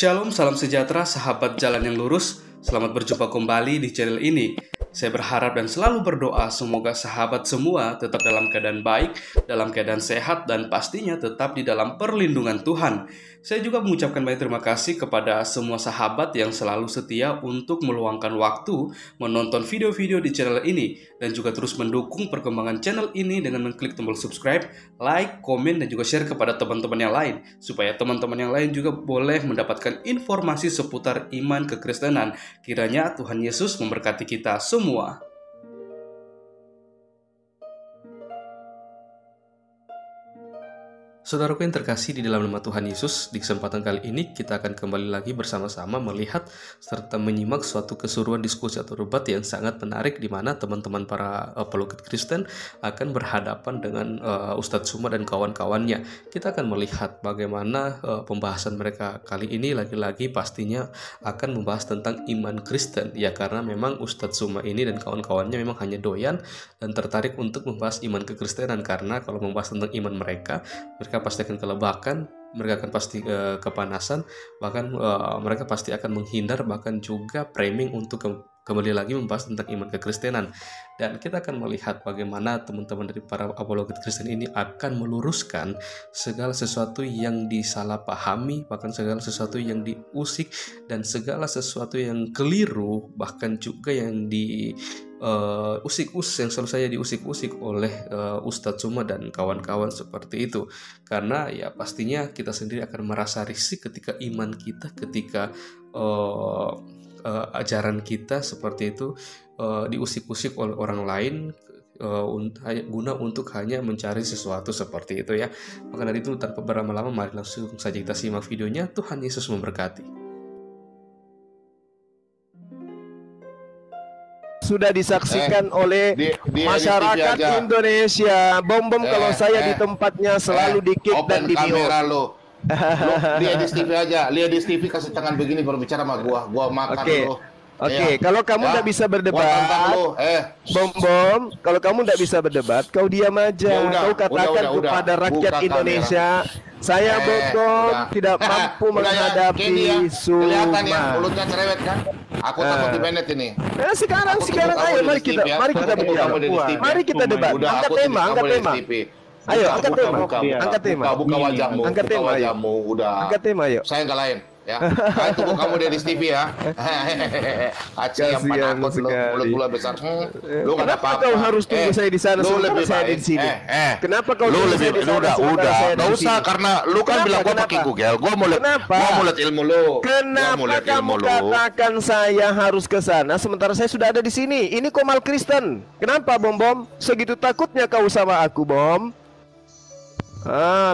Shalom, salam sejahtera, sahabat jalan yang lurus. Selamat berjumpa kembali di channel ini. Saya berharap dan selalu berdoa semoga sahabat semua tetap dalam keadaan baik, dalam keadaan sehat, dan pastinya tetap di dalam perlindungan Tuhan. Saya juga mengucapkan banyak terima kasih kepada semua sahabat yang selalu setia untuk meluangkan waktu menonton video-video di channel ini, dan juga terus mendukung perkembangan channel ini dengan mengklik tombol subscribe, like, komen, dan juga share kepada teman-teman yang lain, supaya teman-teman yang lain juga boleh mendapatkan informasi seputar iman kekristenan. Kiranya Tuhan Yesus memberkati kita semua. Saudaraku yang terkasih di dalam nama Tuhan Yesus, di kesempatan kali ini kita akan kembali lagi bersama-sama melihat serta menyimak suatu keseruan diskusi atau debat yang sangat menarik, di mana teman-teman para apologet Kristen akan berhadapan dengan Ustadz Suma dan kawan-kawannya. Kita akan melihat bagaimana pembahasan mereka kali ini lagi-lagi pastinya akan membahas tentang iman Kristen, ya, karena memang Ustadz Suma ini dan kawan-kawannya memang hanya doyan dan tertarik untuk membahas iman kekristenan, karena kalau membahas tentang iman mereka pasti akan kelebakan, mereka akan pasti kepanasan, bahkan mereka pasti akan menghindar, bahkan juga framing untuk kembali lagi membahas tentang iman kekristenan. Dan kita akan melihat bagaimana teman-teman dari para apologet Kristen ini akan meluruskan segala sesuatu yang disalahpahami, bahkan segala sesuatu yang diusik, dan segala sesuatu yang keliru, bahkan juga yang yang selalu saya diusik-usik oleh Ustadz Suma dan kawan-kawan seperti itu. Karena ya pastinya kita sendiri akan merasa risih ketika iman kita, ketika ajaran kita seperti itu diusik-usik oleh orang lain, guna untuk hanya mencari sesuatu seperti itu, ya. Maka dari itu tanpa berlama-lama, mari langsung saja kita simak videonya. Tuhan Yesus memberkati. Sudah disaksikan oleh masyarakat Indonesia. Bom kalau saya di tempatnya selalu di-kick dan di-mute. Lo lihat di TV aja, lihat di TV kasih tangan begini berbicara sama gua makan lo. Oke, kalau kamu tidak bisa berdebat, Bom, kalau kamu tidak bisa berdebat, kau diam aja. Kau katakan kepada rakyat Indonesia, saya Bogor tidak mampu menghadapi Suma. Kelihatan ya, mulutnya cerewet kan? Aku takut di Bennett ini. Sekarang ayo, mari kita berdialog. Mari kita debat. Angkat tema. Ayo, angkat tema. Buka wajahmu. Udah. Angkat tema, ayo. Saya nggak lain. Ya, tunggu kamu dari TV ya. Aceh yang penakut lo, mulut gula besar. Lu nggak apa-apa. Kau harus tunggu saya di sana, sementara saya di sini. Kenapa kau lu lebih udah nggak usah, karena lu kan bilang gua pakai Google. Gua mau lihat ilmu lu. Kenapa kamu katakan saya harus ke sana sementara saya sudah ada di sini? Ini Komal Kristen. Kenapa Bom? Segitu takutnya kau sama aku, Bom?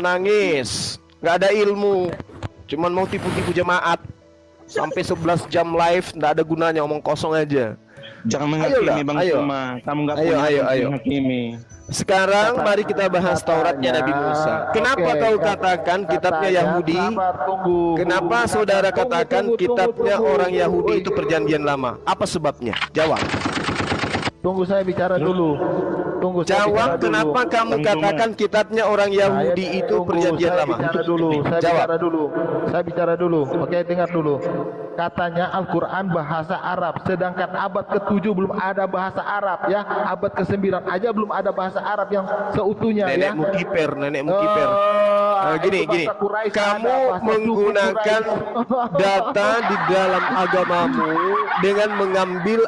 Nangis. Nggak ada ilmu. Cuman mau tipu-tipu jemaat. Sampai 11 jam live, nggak ada gunanya, omong kosong aja. Jangan menghakimi Bang Suma. Kamu nggak punya menghakimi. Sekarang mari kita bahas Tauratnya Nabi Musa. Kenapa kau katakan kitabnya Yahudi? Kenapa saudara katakan kitabnya orang Yahudi itu perjanjian lama? Apa sebabnya? Jawab. Tunggu saya bicara dulu. Jawab, kenapa kamu katakan kitabnya orang Yahudi itu perjanjian lama? Saya bicara dulu. Oke, dengar dulu. Katanya Al-Quran bahasa Arab, sedangkan abad ke-7 belum ada bahasa Arab, ya. Abad ke-9 aja belum ada bahasa Arab yang seutuhnya. Nenekmu kiper. Gini. Kamu menggunakan data di dalam agamamu dengan mengambil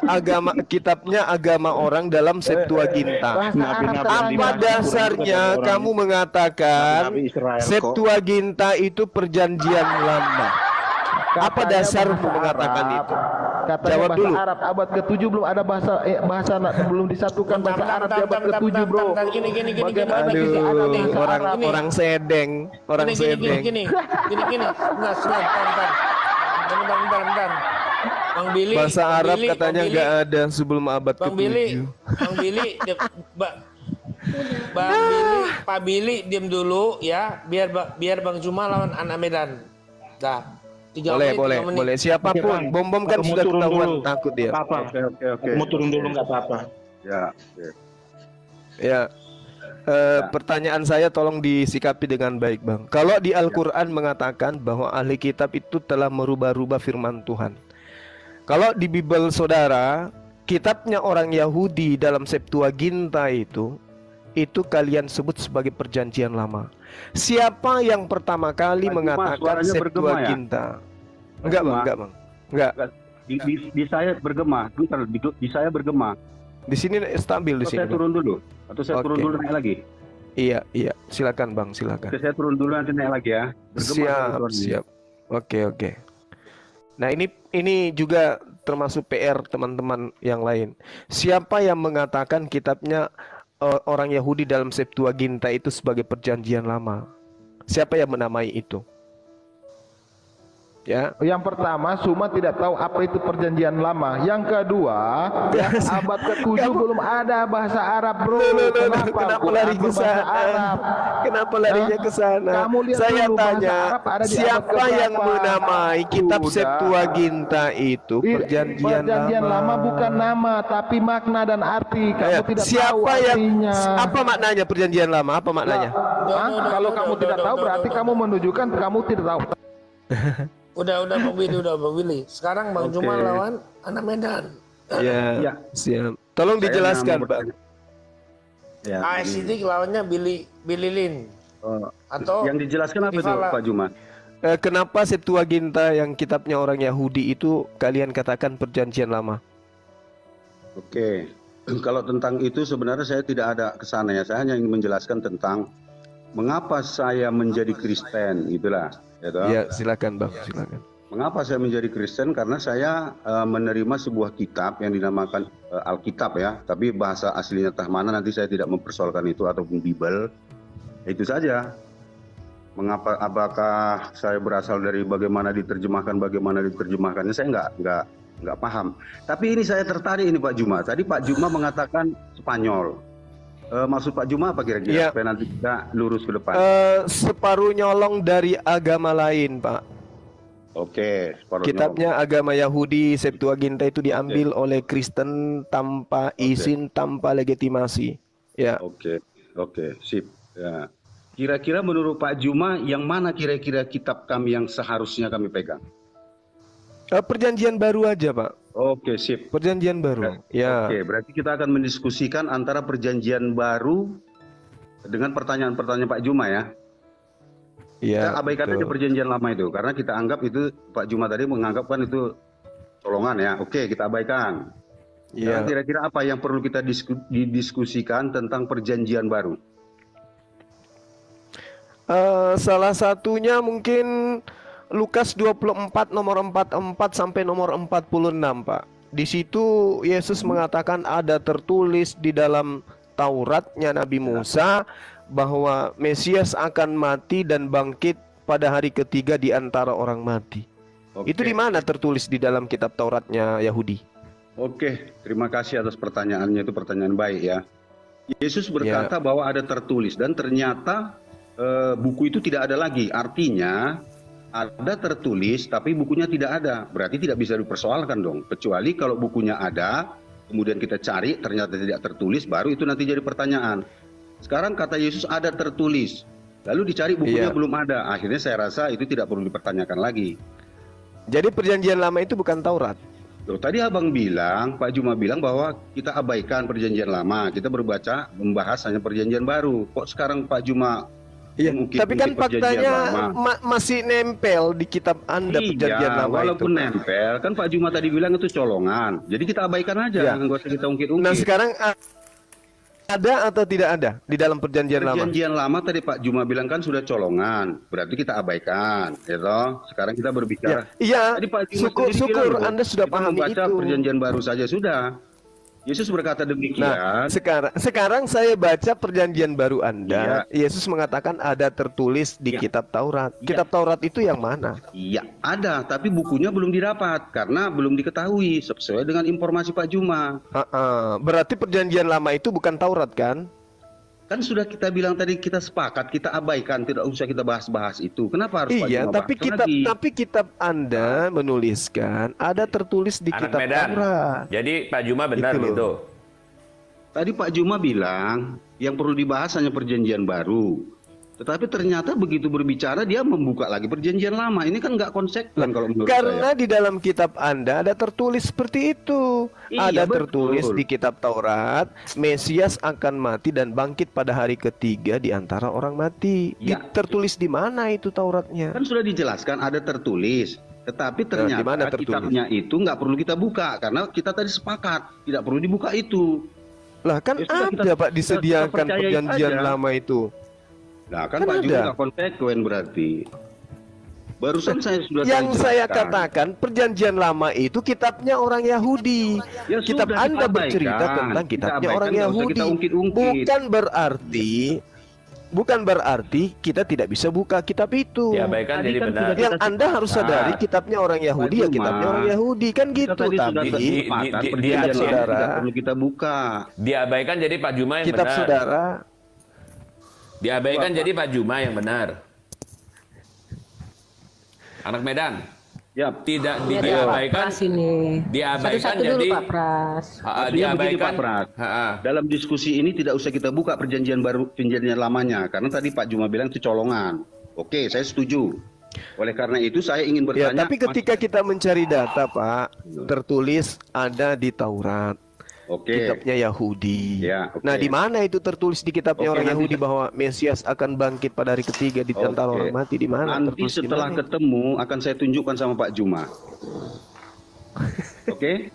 kitabnya agama orang dalam Septuaginta. Apa dasarnya kamu mengatakan Septuaginta itu perjanjian lama? Apa dasarmu mengatakan itu? Katanya jawab bahasa dulu. Arab abad ke-7 belum ada bahasa belum disatukan bahasa Arab di abad ke-7, bro. Orang sedeng. Bentar. Bang Billy, bahasa Arab katanya nggak ada sebelum abad ke-7. Pak Billy diam dulu ya, biar Bang Juma lawan anak Medan. Dah. Boleh. Siapapun. Bom kan sudah ketahuan takut dia. Oke. Mau turun dulu nggak apa-apa. Ya. Pertanyaan saya tolong disikapi dengan baik, Bang. Kalau di Al-Quran mengatakan bahwa ahli kitab itu telah merubah-rubah firman Tuhan. Kalau di Bible saudara, kitabnya orang Yahudi dalam Septuaginta itu kalian sebut sebagai perjanjian lama. Siapa yang pertama kali mengatakan Septuaginta? Enggak, Bang, enggak. Di saya bergema, di saya bergema. Di sini stabil di sini. Saya turun dulu atau saya turun dulu naik lagi? Iya, silakan Bang, silakan. Saya turun dulu nanti naik lagi ya. Bergema, siap. Oke. Nah, ini juga termasuk PR teman-teman yang lain. Siapa yang mengatakan kitabnya orang Yahudi dalam Septuaginta itu sebagai perjanjian lama? Siapa yang menamai itu? Ya. Yang pertama, Suma tidak tahu apa itu perjanjian lama. Yang kedua, abad ke-7 belum ada bahasa Arab, bro. Kenapa lari ke sana? Kenapa larinya ke sana? Saya tanya, siapa yang menamai kitab Septuaginta itu perjanjian lama? Bukan nama, tapi makna dan arti. Kamu tidak tahu artinya. Apa maknanya perjanjian lama? Apa maknanya? Kalau kamu tidak tahu, berarti kamu menunjukkan kamu tidak tahu. Udah Bang Willy. Sekarang Bang Juma lawan anak Medan. Ya, siap. Tolong dijelaskan, Bang. Ya, AS Sidik lawannya Billy Lin. Atau yang dijelaskan apa itu, Pak Juma? Kenapa Septuaginta yang kitabnya orang Yahudi itu kalian katakan perjanjian lama? Oke. Kalau tentang itu sebenarnya saya tidak ada ke sana ya. Saya hanya ingin menjelaskan tentang mengapa saya menjadi Kristen, itulah. Ya, silakan Bang, silakan. Mengapa saya menjadi Kristen? Karena saya menerima sebuah kitab yang dinamakan Alkitab ya, tapi bahasa aslinya entah mana nanti saya tidak mempersoalkan itu ataupun Bible. Itu saja. Mengapa? Apakah saya berasal dari bagaimana diterjemahkannya? Saya nggak paham. Tapi ini saya tertarik ini Pak Juma. Tadi Pak Juma mengatakan Spanyol. Maksud Pak Juma apa kira-kira supaya nanti kita lurus ke depan? Separuh nyolong dari agama lain, Pak. Oke. Kitabnya agama Yahudi, Septuaginta itu diambil oleh Kristen tanpa izin, tanpa legitimasi. Ya. Oke, sip. Ya. Kira-kira menurut Pak Juma, yang mana kira-kira kitab kami yang seharusnya kami pegang? Perjanjian baru aja, Pak. Oke, sip. Perjanjian baru. Ya. Oke, berarti kita akan mendiskusikan antara perjanjian baru dengan pertanyaan-pertanyaan Pak Juma ya. Iya. Kita abaikan aja perjanjian lama itu, karena kita anggap itu Pak Juma tadi menganggapkan itu colongan ya. Oke, kita abaikan. Iya. Kira-kira apa yang perlu kita didiskusikan tentang perjanjian baru? Salah satunya mungkin Lukas 24 nomor 44 sampai nomor 46, Pak. Di situ Yesus mengatakan ada tertulis di dalam Tauratnya Nabi Musa bahwa Mesias akan mati dan bangkit pada hari ketiga di antara orang mati. Itu di mana tertulis di dalam kitab Tauratnya Yahudi? Oke, terima kasih atas pertanyaannya, itu pertanyaan baik ya. Yesus berkata bahwa ada tertulis dan ternyata buku itu tidak ada lagi. Artinya ada tertulis tapi bukunya tidak ada, berarti tidak bisa dipersoalkan dong. Kecuali kalau bukunya ada, kemudian kita cari ternyata tidak tertulis, baru itu nanti jadi pertanyaan. Sekarang kata Yesus ada tertulis, lalu dicari bukunya belum ada. Akhirnya saya rasa itu tidak perlu dipertanyakan lagi. Jadi perjanjian lama itu bukan Taurat. Loh, tadi Abang bilang, Pak Juma bilang bahwa kita abaikan perjanjian lama, kita membahas hanya perjanjian baru. Kok sekarang Pak Juma? Iya, tapi kan faktanya masih nempel di kitab Anda perjanjian lama walaupun itu. Nempel, kan Pak Juma tadi bilang itu colongan. Jadi kita abaikan aja, nggak usah kita ungkit-ungkit. Nah sekarang ada atau tidak ada di dalam perjanjian lama? Perjanjian lama tadi Pak Juma bilang kan sudah colongan, berarti kita abaikan, gitu. Sekarang kita berbicara. Iya, syukur Anda sudah pahami itu. Perjanjian baru saja sudah. Yesus berkata demikian. Nah, sekarang saya baca perjanjian baru Anda. Yesus mengatakan ada tertulis di kitab Taurat. Kitab Taurat itu yang mana? Iya, ada, tapi bukunya belum didapat karena belum diketahui sesuai dengan informasi Pak Juma. Berarti perjanjian lama itu bukan Taurat kan? Kan sudah kita bilang tadi, kita sepakat, kita abaikan, tidak usah kita bahas-bahas itu. Kenapa harus Pak Juma tapi kitab Anda menuliskan ada tertulis di kitab Taurat. Jadi Pak Juma benar gitu. Tadi Pak Juma bilang yang perlu dibahas hanya perjanjian baru. Tetapi ternyata begitu berbicara dia membuka lagi perjanjian lama. Ini kan nggak konsekuen kalau menurut Karena saya. di dalam kitab Anda ada tertulis seperti itu. Iya, Ada tertulis di kitab Taurat, Mesias akan mati dan bangkit pada hari ketiga di antara orang mati. Ya. Tertulis di mana itu Tauratnya? Kan sudah dijelaskan ada tertulis. Tetapi ternyata kitabnya itu nggak perlu kita buka. Karena kita tadi sepakat tidak perlu dibuka itu. Lah kan ada Pak disediakan perjanjian lama itu. Nah kan Pak juga nggak konsekuen berarti. Barusan saya sudah yang saya katakan perjanjian lama itu kitabnya orang Yahudi. Ya, kitab Anda bercerita tentang kitabnya orang Yahudi. Bukan berarti kita tidak bisa buka kitab itu. Diabaikan jadi benar. Yang Anda harus sadari kitabnya orang Yahudi, ya kitabnya orang Yahudi kan gitu. Tapi kitab saudara tidak perlu kita buka. Diabaikan jadi Pak Juma yang kitab benar. saudara. Diabaikan jadi Pak Juma yang benar. Anak Medan. Ya, tidak diabaikan ini. Diabaikan Satu-satu jadi dulu, Pak Pras. Diabaikan Pak Pras. Dalam diskusi ini tidak usah kita buka perjanjian baru, perjanjian lamanya, karena tadi Pak Juma bilang itu colongan. Oke, saya setuju. Oleh karena itu saya ingin bertanya. Ya, tapi ketika kita mencari data, Pak, tertulis ada di Taurat. Kitabnya Yahudi. Ya, Nah, di mana itu tertulis di kitabnya orang Yahudi bahwa Mesias akan bangkit pada hari ketiga di antara orang mati? Di mana? Nanti setelah ketemu akan saya tunjukkan sama Pak Juma. Oke?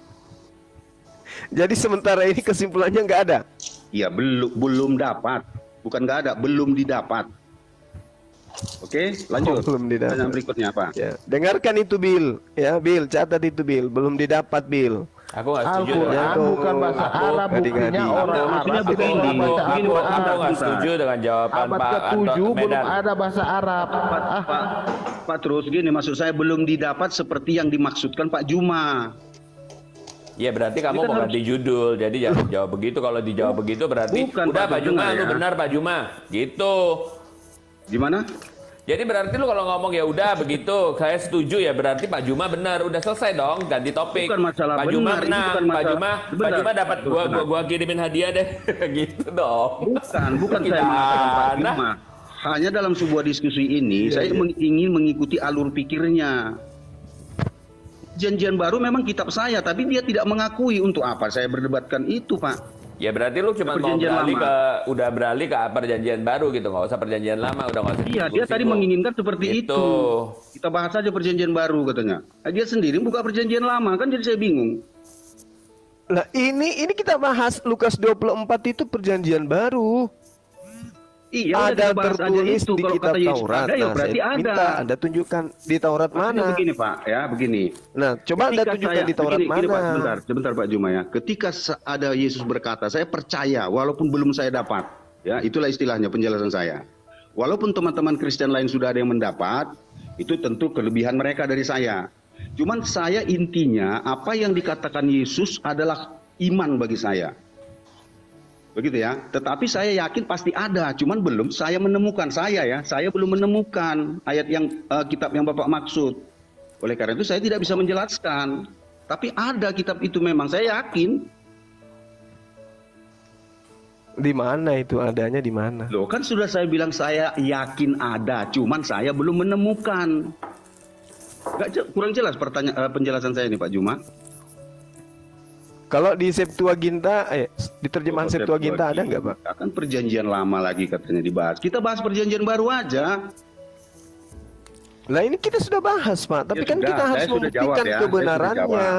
Jadi sementara ini kesimpulannya nggak ada? Iya, belum dapat. Bukan nggak ada, belum didapat. Oke, lanjut. Belum didapat. Pertanyaan berikutnya apa? Ya. Dengarkan itu, Bill. Ya, Bill, catat itu, Bill. Belum didapat, Bill. Aku nggak setuju. Al-Quran bukan bahasa Arab, buktinya orang Arab tidak baca Al-Quran. Aku nggak setuju dengan jawaban Abad Pak ke-7 belum Medan. ada bahasa Arab. Pak, terus gini, maksud saya belum didapat seperti yang dimaksudkan Pak Juma. Ya berarti kamu mau ganti judul, jadi jangan jawab begitu. Kalau dijawab begitu berarti udah Pak Juma, lu benar Pak Juma, gitu. Gimana? Jadi berarti lu kalau ngomong ya udah begitu, saya setuju ya berarti Pak Juma benar, udah selesai dong, ganti topik. Bukan masalah Pak Juma benar, menang, Pak Juma dapat gua kirimin hadiah deh, gitu dong. Bukan saya mengatakan Pak Juma. Hanya dalam sebuah diskusi ini saya ingin mengikuti alur pikirnya. Janjian baru memang kitab saya, tapi dia tidak mengakui. Untuk apa saya berdebatkan itu, Pak? Ya berarti lu cuma mau beralih ke perjanjian baru gitu, nggak usah perjanjian lama, udah nggak usah. Iya, dia tadi menginginkan seperti itu. Kita bahas saja perjanjian baru katanya. Nah, dia sendiri buka perjanjian lama, kan jadi saya bingung. Lah ini kita bahas Lukas 24 itu perjanjian baru. Iya, ada tertulis di kitab Taurat. Ada, ya berarti ada. Minta Anda tunjukkan di Taurat mana. Begini Pak, ya begini. Nah, coba Anda tunjukkan di Taurat mana. Gini, Pak, sebentar Pak Juma ya. Ketika ada Yesus berkata, saya percaya walaupun belum saya dapat. Ya, itulah istilahnya penjelasan saya. Walaupun teman-teman Kristen lain sudah ada yang mendapat, itu tentu kelebihan mereka dari saya. Cuman saya intinya apa yang dikatakan Yesus adalah iman bagi saya. Begitu ya. Tetapi saya yakin pasti ada, cuman belum saya menemukan. Saya belum menemukan ayat yang kitab yang Bapak maksud. Oleh karena itu saya tidak bisa menjelaskan. Tapi ada kitab itu memang, saya yakin. Di mana itu adanya, di mana? Loh, kan sudah saya bilang saya yakin ada, cuman saya belum menemukan. Kurang jelas penjelasan saya ini Pak Juma. Kalau di Septuaginta, di terjemahan Septuaginta ada nggak, Pak? Kan perjanjian lama lagi katanya dibahas. Kita bahas perjanjian baru aja. Lah ini kita sudah bahas, Pak. Tapi kan kita harus membuktikan kebenarannya.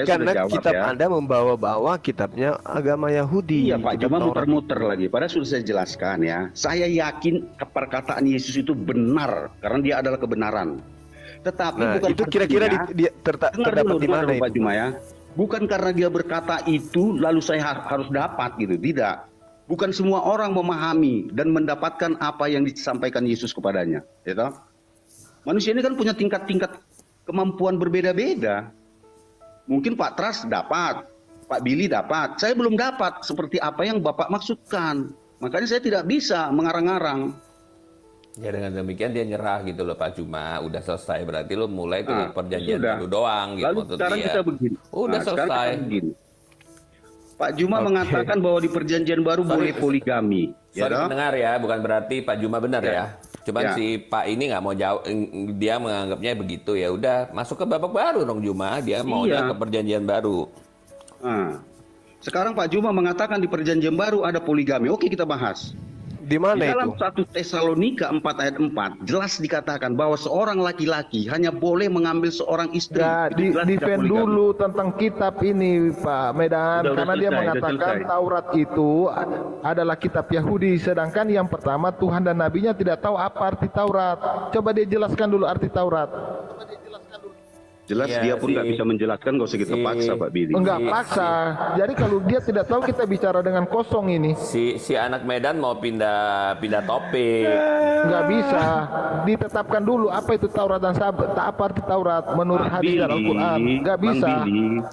Karena kitab Anda membawa-bawa kitabnya agama Yahudi. Iya, Pak, cuma muter-muter lagi. Padahal sudah saya jelaskan ya. Saya yakin perkataan Yesus itu benar karena dia adalah kebenaran. Tetapi bukan itu kira-kira terdapat di mana itu, Pak Juma ya? Bukan karena dia berkata itu lalu saya harus dapat gitu, tidak. Bukan semua orang memahami dan mendapatkan apa yang disampaikan Yesus kepadanya, gitu. Manusia ini kan punya tingkat-tingkat kemampuan berbeda-beda. Mungkin Pak Tras dapat, Pak Billy dapat, saya belum dapat seperti apa yang Bapak maksudkan. Makanya saya tidak bisa mengarang-arang. Ya dengan demikian dia nyerah gitu loh Pak Juma, udah selesai berarti lo mulai tuh perjanjian dulu doang gitu. Lalu sekarang kita begini. Udah selesai. Pak Juma mengatakan bahwa di Perjanjian Baru boleh poligami. Sorry pendengar ya, bukan berarti Pak Juma benar ya. Cuman si Pak ini nggak mau jauh, dia menganggapnya begitu, ya udah masuk ke babak baru dong Juma, dia maunya ke Perjanjian Baru. Nah, sekarang Pak Juma mengatakan di Perjanjian Baru ada poligami. Oke, kita bahas. Di mana di dalam itu? 1 Tesalonika 4 ayat 4 jelas dikatakan bahwa seorang laki-laki hanya boleh mengambil seorang istri. Ya, defend dulu tentang kitab ini Pak Medan, karena dia mengatakan Taurat itu adalah kitab Yahudi, sedangkan yang pertama Tuhan dan nabinya tidak tahu apa arti Taurat. Coba dia jelaskan dulu arti Taurat. Jelas dia pun nggak bisa menjelaskan, nggak usah kita paksa Pak Billy. Enggak paksa. Jadi kalau dia tidak tahu, kita bicara dengan kosong ini. Si anak Medan mau pindah topik. Enggak bisa. Ditetapkan dulu apa itu Taurat dan Sabat. Apa arti Taurat menurut hadis dan Al-Quran. Enggak bisa.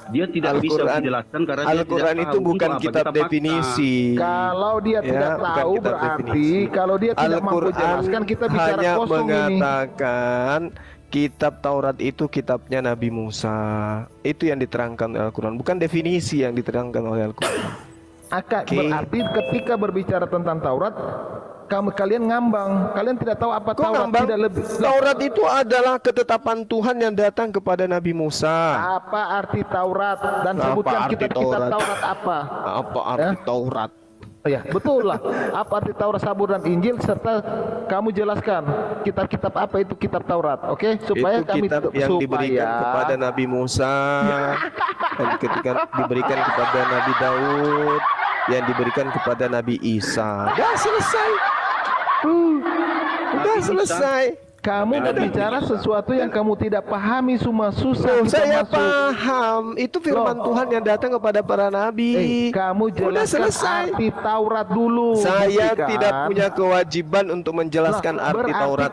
Dia tidak bisa menjelaskan karena Al-Quran itu bukan kitab definisi. Kalau dia tidak tahu berarti kalau dia tidak mampu jelaskan, kita bicara hanya kosong ini. mengatakan kitab Taurat itu kitabnya Nabi Musa. Itu yang diterangkan oleh Al-Quran, bukan definisi yang diterangkan oleh Al-Quran. Berarti ketika berbicara tentang Taurat, kalian ngambang. Kalian tidak tahu apa Taurat. Tidak lebih. Taurat itu adalah ketetapan Tuhan yang datang kepada Nabi Musa. Apa arti Taurat? Dan sebutkan kitab-kitab Taurat apa? Apa arti Taurat? Ya, betul lah. Apa arti Taurat, Zabur dan Injil, serta kamu jelaskan kitab-kitab apa itu kitab Taurat, oke? Supaya itu kami kitab yang diberikan kepada Nabi Musa, dan ketika diberikan kepada Nabi Daud, yang diberikan kepada Nabi Isa. Udah selesai. Udah selesai. Kamu berbicara sesuatu yang kamu tidak pahami, semua susah. Saya paham. Itu firman Tuhan yang datang kepada para nabi. Kamu jelaskan arti Taurat dulu. Saya tidak punya kewajiban untuk menjelaskan arti Taurat.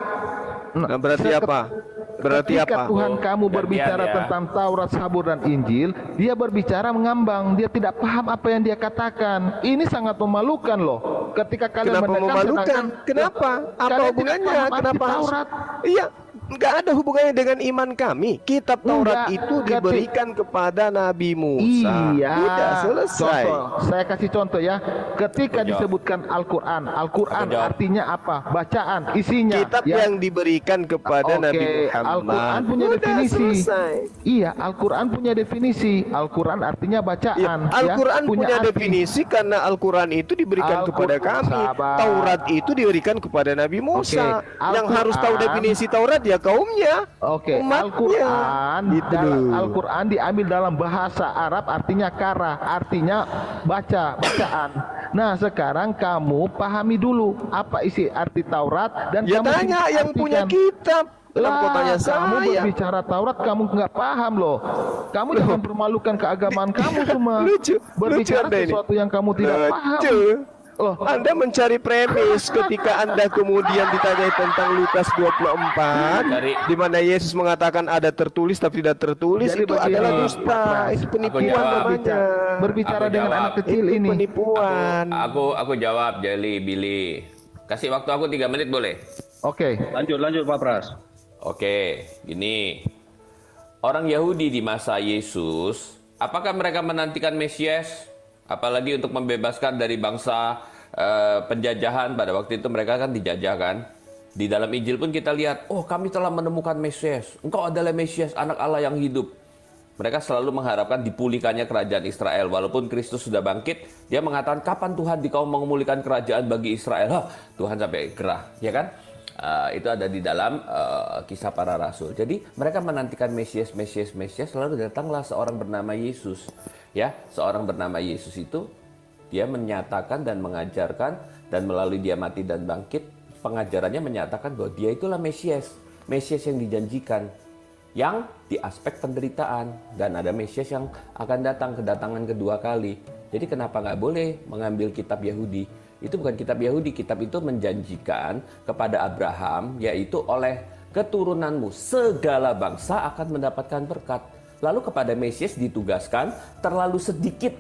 Nah, berarti apa? Berarti ketika Tuhan kamu berbicara tentang Taurat, Zabur dan Injil, dia berbicara mengambang, dia tidak paham apa yang dia katakan. Ini sangat memalukan loh. Ketika kalian memalukan? Kenapa? Apa hubungannya? Kenapa Taurat? Iya, nggak ada hubungannya dengan iman kami. Kitab Taurat itu diberikan kepada Nabi Musa. Iya. Udah selesai. Contoh, saya kasih contoh ya. Ketika disebutkan Al-Quran, Al-Quran artinya apa? Bacaan, isinya. Kitab yang diberikan kepada Nabi Muhammad. Al-Quran punya definisi. Iya, Al-Quran punya definisi. Al-Quran artinya bacaan. Al-Quran punya definisi karena Al-Quran itu diberikan kepada kami. Taurat itu diberikan kepada Nabi Musa. Yang harus tahu definisi Taurat ya kaumnya. Al-Quran diambil dalam bahasa Arab, artinya kara, artinya bacaan. Nah, sekarang kamu pahami dulu apa isi arti Taurat dan kamu tanya yang punya kitab. Kamu berbicara Taurat, kamu nggak paham loh. Kamu jangan permalukan keagamaan kamu semua. Berbicara sesuatu yang kamu tidak paham. Anda mencari premis ketika Anda kemudian ditanya tentang Lukas 24 di mana Yesus mengatakan ada tertulis tapi tidak tertulis. Jadi itu adalah dusta, itu penipuan namanya. Berbicara dengan anak kecil ini penipuan. Aku jawab, Billy. Kasih waktu aku 3 menit boleh? Oke. Lanjut Pak Pras. Oke, gini. Orang Yahudi di masa Yesus, apakah mereka menantikan Mesias? Apalagi untuk membebaskan dari bangsa penjajahan. Pada waktu itu mereka kan dijajah kan. Di dalam Injil pun kita lihat, oh kami telah menemukan Mesias. Engkau adalah Mesias, anak Allah yang hidup. Mereka selalu mengharapkan dipulihkannya kerajaan Israel. Walaupun Kristus sudah bangkit, dia mengatakan, kapan Tuhan kau memulihkan kerajaan bagi Israel? Tuhan sampai gerah, ya kan? Itu ada di dalam kisah para rasul. Jadi mereka menantikan Mesias. Lalu datanglah seorang bernama Yesus. Ya, seorang bernama Yesus itu dia menyatakan dan mengajarkan, dan melalui dia mati dan bangkit, pengajarannya menyatakan bahwa dia itulah Mesias yang dijanjikan, yang di aspek penderitaan, dan ada Mesias yang akan datang, kedatangan kedua kali. Jadi kenapa nggak boleh mengambil kitab Yahudi? Itu bukan kitab Yahudi, kitab itu menjanjikan kepada Abraham, yaitu oleh keturunanmu segala bangsa akan mendapatkan berkat. Lalu kepada Mesias ditugaskan terlalu sedikit.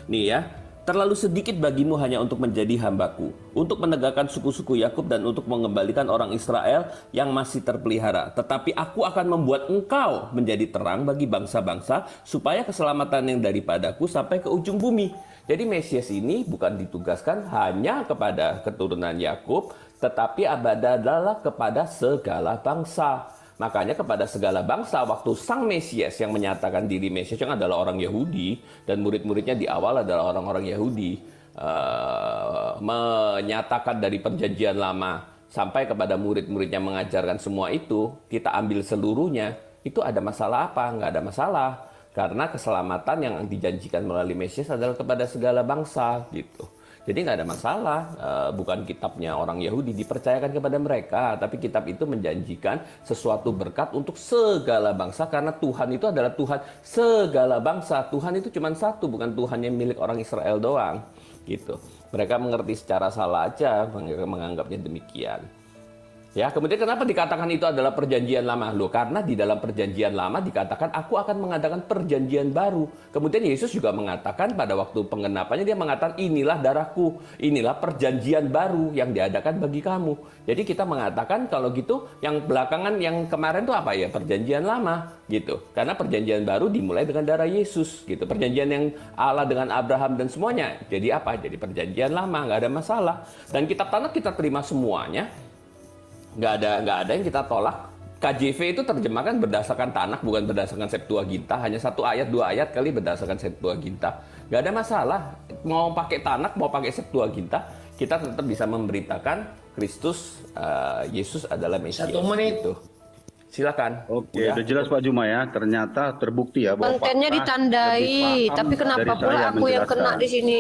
Nih ya, terlalu sedikit bagimu hanya untuk menjadi hambaku, untuk menegakkan suku-suku Yakub dan untuk mengembalikan orang Israel yang masih terpelihara. Tetapi aku akan membuat engkau menjadi terang bagi bangsa-bangsa, supaya keselamatan yang daripadaku sampai ke ujung bumi. Jadi Mesias ini bukan ditugaskan hanya kepada keturunan Yakub, tetapi adalah kepada segala bangsa. Makanya kepada segala bangsa, waktu sang Mesias yang menyatakan diri Mesias yang adalah orang Yahudi, dan murid-muridnya di awal adalah orang-orang Yahudi, menyatakan dari perjanjian lama sampai kepada murid-muridnya mengajarkan semua itu, kita ambil seluruhnya, itu ada masalah apa? Nggak ada masalah. Karena keselamatan yang dijanjikan melalui Mesias adalah kepada segala bangsa, gitu. Jadi nggak ada masalah, bukan kitabnya orang Yahudi dipercayakan kepada mereka, tapi kitab itu menjanjikan sesuatu berkat untuk segala bangsa, karena Tuhan itu adalah Tuhan segala bangsa. Tuhan itu cuma satu, bukan Tuhan yang milik orang Israel doang, gitu. Mereka mengerti secara salah aja, menganggapnya demikian. Ya, kemudian kenapa dikatakan itu adalah perjanjian lama? Loh, karena di dalam perjanjian lama dikatakan aku akan mengadakan perjanjian baru. Kemudian Yesus juga mengatakan pada waktu penggenapannya, dia mengatakan inilah darahku, inilah perjanjian baru yang diadakan bagi kamu. Jadi kita mengatakan kalau gitu yang belakangan, yang kemarin itu apa ya? Perjanjian lama gitu. Karena perjanjian baru dimulai dengan darah Yesus gitu. Perjanjian yang Allah dengan Abraham dan semuanya. Jadi apa? Jadi perjanjian lama, nggak ada masalah. Dan kitab Tanakh kita terima semuanya. Nggak ada yang kita tolak. KJV itu terjemahkan berdasarkan Tanakh, bukan berdasarkan Septuaginta. Hanya 1 ayat, 2 ayat kali berdasarkan Septuaginta. Nggak ada masalah. Mau pakai Tanakh, mau pakai Septuaginta, kita tetap bisa memberitakan Kristus, Yesus adalah Mesias. 1 menit. Gitu. Silakan. Oke, udah jelas Pak Juma ya. Ternyata terbukti ya bahwa kontennya ditandai, tapi kenapa pula aku yang kena di sini,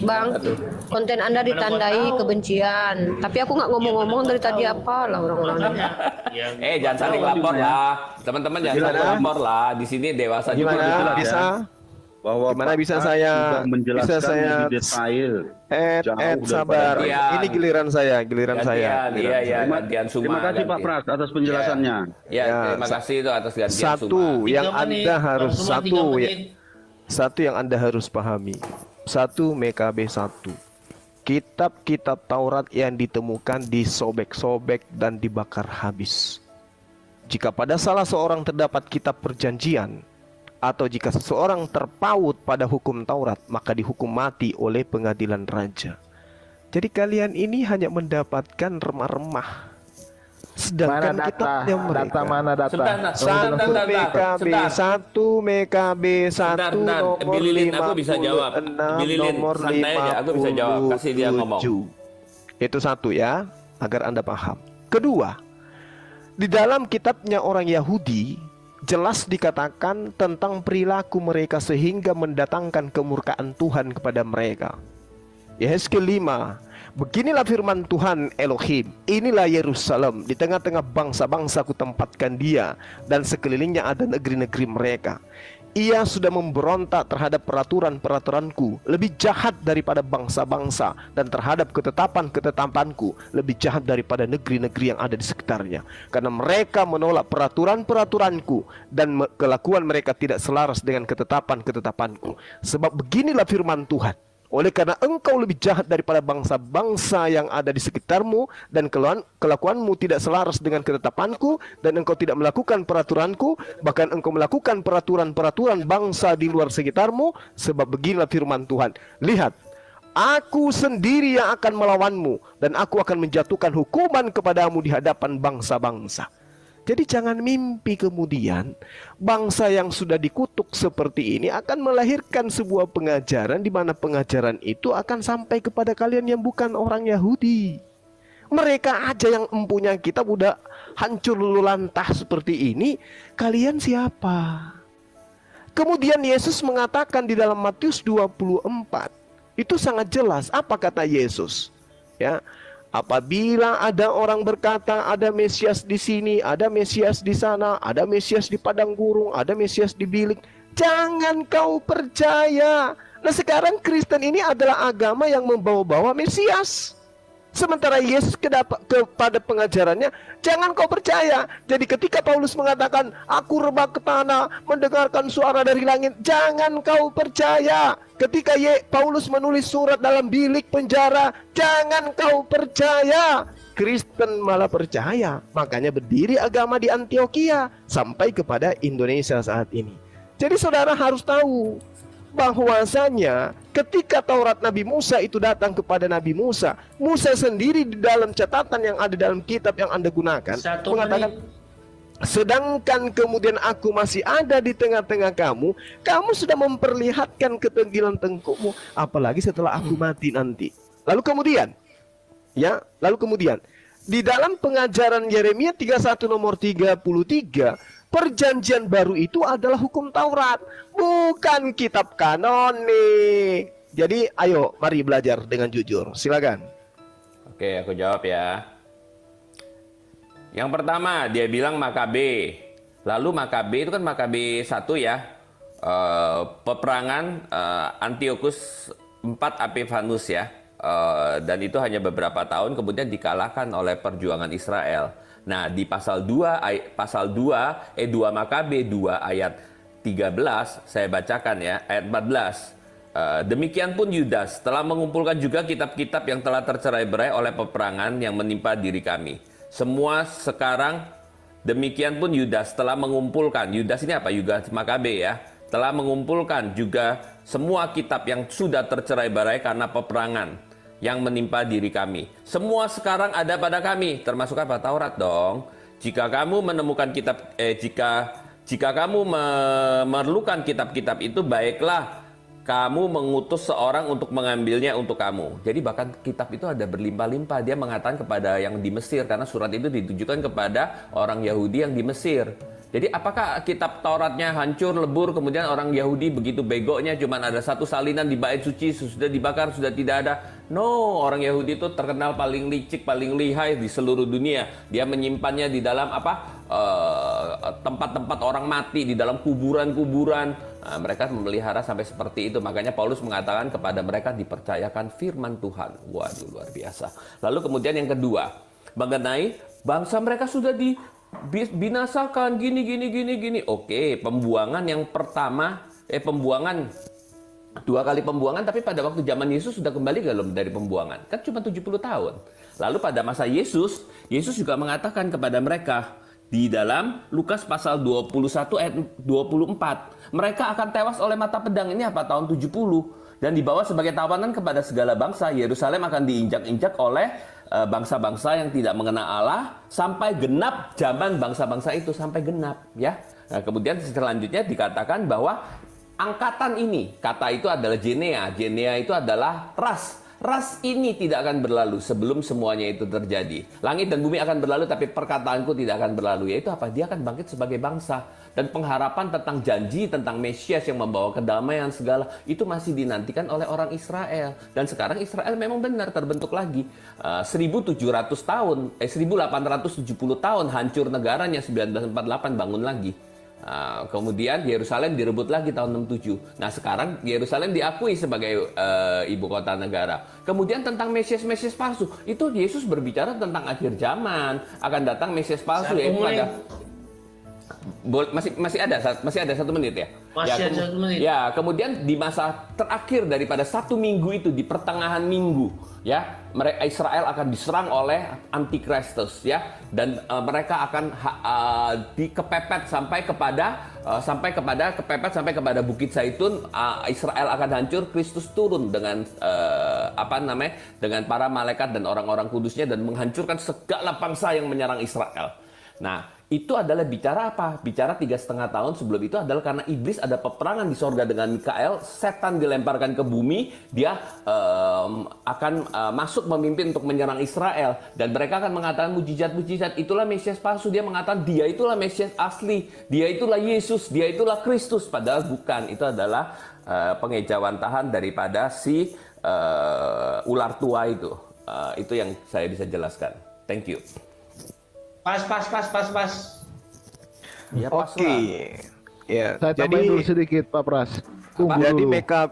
Bang? Konten Anda ditandai kebencian, tapi aku nggak ngomong-ngomong dari tadi apa lah orang-orang. Jangan saling lapor lah, teman-teman, jangan saling lapor lah. Di sini dewasa juga. Gimana bisa? Bahwa gimana bisa saya menjelaskan lebih detail. Sabar. Ini giliran saya, gantian Suma. Terima kasih Pak Pras atas penjelasannya. Terima kasih itu atas gantian Satu Suma. yang Anda harus satu yang Anda harus pahami. 1 MKB 1. Kitab-kitab Taurat yang ditemukan disobek-sobek dan dibakar habis. Jika pada salah seorang terdapat kitab perjanjian, atau jika seseorang terpaut pada hukum Taurat, maka dihukum mati oleh pengadilan raja. Jadi kalian ini hanya mendapatkan remah-remah. Sedangkan kitabnya mereka. Mana data? 1 MKB 1 nomor Bililin, aku bisa jawab. Bililin, nomor santai aja, aku bisa jawab. Kasih dia ngomong. Itu 1 ya, agar Anda paham. Kedua, di dalam kitabnya orang Yahudi jelas dikatakan tentang perilaku mereka sehingga mendatangkan kemurkaan Tuhan kepada mereka. Yehezkiel 5. Beginilah firman Tuhan Elohim, inilah Yerusalem, di tengah-tengah bangsa-bangsa kutempatkan dia, dan sekelilingnya ada negeri-negeri mereka. Ia sudah memberontak terhadap peraturan-peraturanku, lebih jahat daripada bangsa-bangsa, dan terhadap ketetapan-ketetapanku, lebih jahat daripada negeri-negeri yang ada di sekitarnya. Karena mereka menolak peraturan-peraturanku, dan kelakuan mereka tidak selaras dengan ketetapan-ketetapanku. Sebab beginilah firman Tuhan, oleh karena engkau lebih jahat daripada bangsa-bangsa yang ada di sekitarmu, dan kelakuanmu tidak selaras dengan ketetapanku, dan engkau tidak melakukan peraturanku, bahkan engkau melakukan peraturan-peraturan bangsa di luar sekitarmu, sebab beginilah firman Tuhan, lihat, aku sendiri yang akan melawanmu, dan aku akan menjatuhkan hukuman kepadamu di hadapan bangsa-bangsa. Jadi jangan mimpi kemudian bangsa yang sudah dikutuk seperti ini akan melahirkan sebuah pengajaran di mana pengajaran itu akan sampai kepada kalian yang bukan orang Yahudi. Mereka aja yang mempunyai kitab udah hancur lulu lantah seperti ini. Kalian siapa? Kemudian Yesus mengatakan di dalam Matius 24. Itu sangat jelas. Apa kata Yesus? Ya. Apabila ada orang berkata ada Mesias di sini, ada Mesias di sana, ada Mesias di padang gurun, ada Mesias di bilik, jangan kau percaya. Nah sekarang Kristen ini adalah agama yang membawa-bawa Mesias. Sementara Yesus kepada pengajarannya, jangan kau percaya. Jadi ketika Paulus mengatakan, aku rebah ke tanah, mendengarkan suara dari langit, jangan kau percaya. Ketika Paulus menulis surat dalam bilik penjara, jangan kau percaya. Kristen malah percaya. Makanya berdiri agama di Antioquia sampai kepada Indonesia saat ini. Jadi saudara harus tahu bahwasanya ketika Taurat Nabi Musa itu datang kepada Nabi Musa, Musa sendiri di dalam catatan yang ada dalam kitab yang Anda gunakan mengatakan, sedangkan kemudian aku masih ada di tengah-tengah kamu, kamu sudah memperlihatkan ketenggilan tengkukmu, apalagi setelah aku mati nanti. Lalu kemudian di dalam pengajaran Yeremia 31 nomor 33, perjanjian baru itu adalah hukum Taurat, bukan kitab kanon nih. Jadi ayo mari belajar dengan jujur. Silakan. Oke, aku jawab ya. Yang pertama dia bilang Makabe. Lalu Makabe itu kan Makabe 1 ya. Peperangan Antiochus IV Epiphanes ya. Dan itu hanya beberapa tahun kemudian dikalahkan oleh perjuangan Israel. Nah, di pasal 2 Makabe 2 ayat 13 saya bacakan ya, ayat 14. Demikian pun Yudas telah mengumpulkan juga kitab-kitab yang telah tercerai-berai oleh peperangan yang menimpa diri kami. Semua sekarang demikian pun Yudas telah mengumpulkan. Yudas ini apa? Yudas Makabe ya. Telah mengumpulkan juga semua kitab yang sudah tercerai-berai karena peperangan yang menimpa diri kami. Semua sekarang ada pada kami, termasuk apa? Taurat dong. Jika kamu menemukan kitab, jika kamu memerlukan kitab-kitab itu, baiklah kamu mengutus seorang untuk mengambilnya untuk kamu. Jadi bahkan kitab itu ada berlimpah-limpah. Dia mengatakan kepada yang di Mesir, karena surat itu ditujukan kepada orang Yahudi yang di Mesir. Jadi apakah kitab Tauratnya hancur, lebur, kemudian orang Yahudi begitu begonya cuman ada satu salinan di bait suci, sudah dibakar, sudah tidak ada? No, orang Yahudi itu terkenal paling licik, paling lihai di seluruh dunia. Dia menyimpannya di dalam tempat-tempat orang mati, di dalam kuburan-kuburan. Nah, mereka memelihara sampai seperti itu. Makanya Paulus mengatakan kepada mereka dipercayakan firman Tuhan. Waduh, luar biasa. Lalu kemudian yang kedua, mengenai bangsa mereka sudah binasakan gini. Oke, pembuangan yang pertama, pembuangan 2 kali pembuangan, tapi pada waktu zaman Yesus sudah kembali belum dari pembuangan? Kan cuma 70 tahun. Lalu pada masa Yesus juga mengatakan kepada mereka di dalam Lukas pasal 21 ayat 24, mereka akan tewas oleh mata pedang. Ini apa? Tahun 70. Dan dibawa sebagai tawanan kepada segala bangsa. Yerusalem akan diinjak-injak oleh bangsa-bangsa yang tidak mengenal Allah sampai genap zaman bangsa-bangsa itu, sampai genap ya. Nah, kemudian selanjutnya dikatakan bahwa angkatan ini, kata itu adalah Genea itu adalah ras ini tidak akan berlalu sebelum semuanya itu terjadi. Langit dan bumi akan berlalu tapi perkataanku tidak akan berlalu. Yaitu apa? Dia akan bangkit sebagai bangsa. Dan pengharapan tentang janji, tentang Mesias yang membawa kedamaian segala, itu masih dinantikan oleh orang Israel. Dan sekarang Israel memang benar terbentuk lagi. 1700 tahun, 1870 tahun hancur negaranya, 1948 bangun lagi. Kemudian Yerusalem direbut lagi tahun 67. Nah sekarang Yerusalem diakui sebagai ibu kota negara. Kemudian tentang Mesias palsu, itu Yesus berbicara tentang akhir zaman, akan datang Mesias palsu, yaitu pada masih ada 1 menit ya. Masih ada 1 menit. Ya, kemudian di masa terakhir daripada 1 minggu itu, di pertengahan minggu, ya, mereka Israel akan diserang oleh Antikristus, ya, dan mereka akan dikepepet sampai kepada Bukit Zaitun. Israel akan hancur, Kristus turun dengan dengan para malaikat dan orang-orang kudusnya dan menghancurkan segala bangsa yang menyerang Israel. Nah, itu adalah bicara apa? Bicara 3,5 tahun sebelum itu adalah karena iblis ada peperangan di sorga dengan Mikael, setan dilemparkan ke bumi, dia akan masuk memimpin untuk menyerang Israel, dan mereka akan mengatakan mujizat-mujizat, itulah Mesias palsu. Dia mengatakan dia itulah Mesias asli, dia itulah Yesus, dia itulah Kristus, padahal bukan. Itu adalah pengejawantahan daripada si ular tua itu. Itu yang saya bisa jelaskan. Thank you. Pas. Ya, pas. Oke. Ya, saya tambahin dulu sedikit Pak Pras. Jadi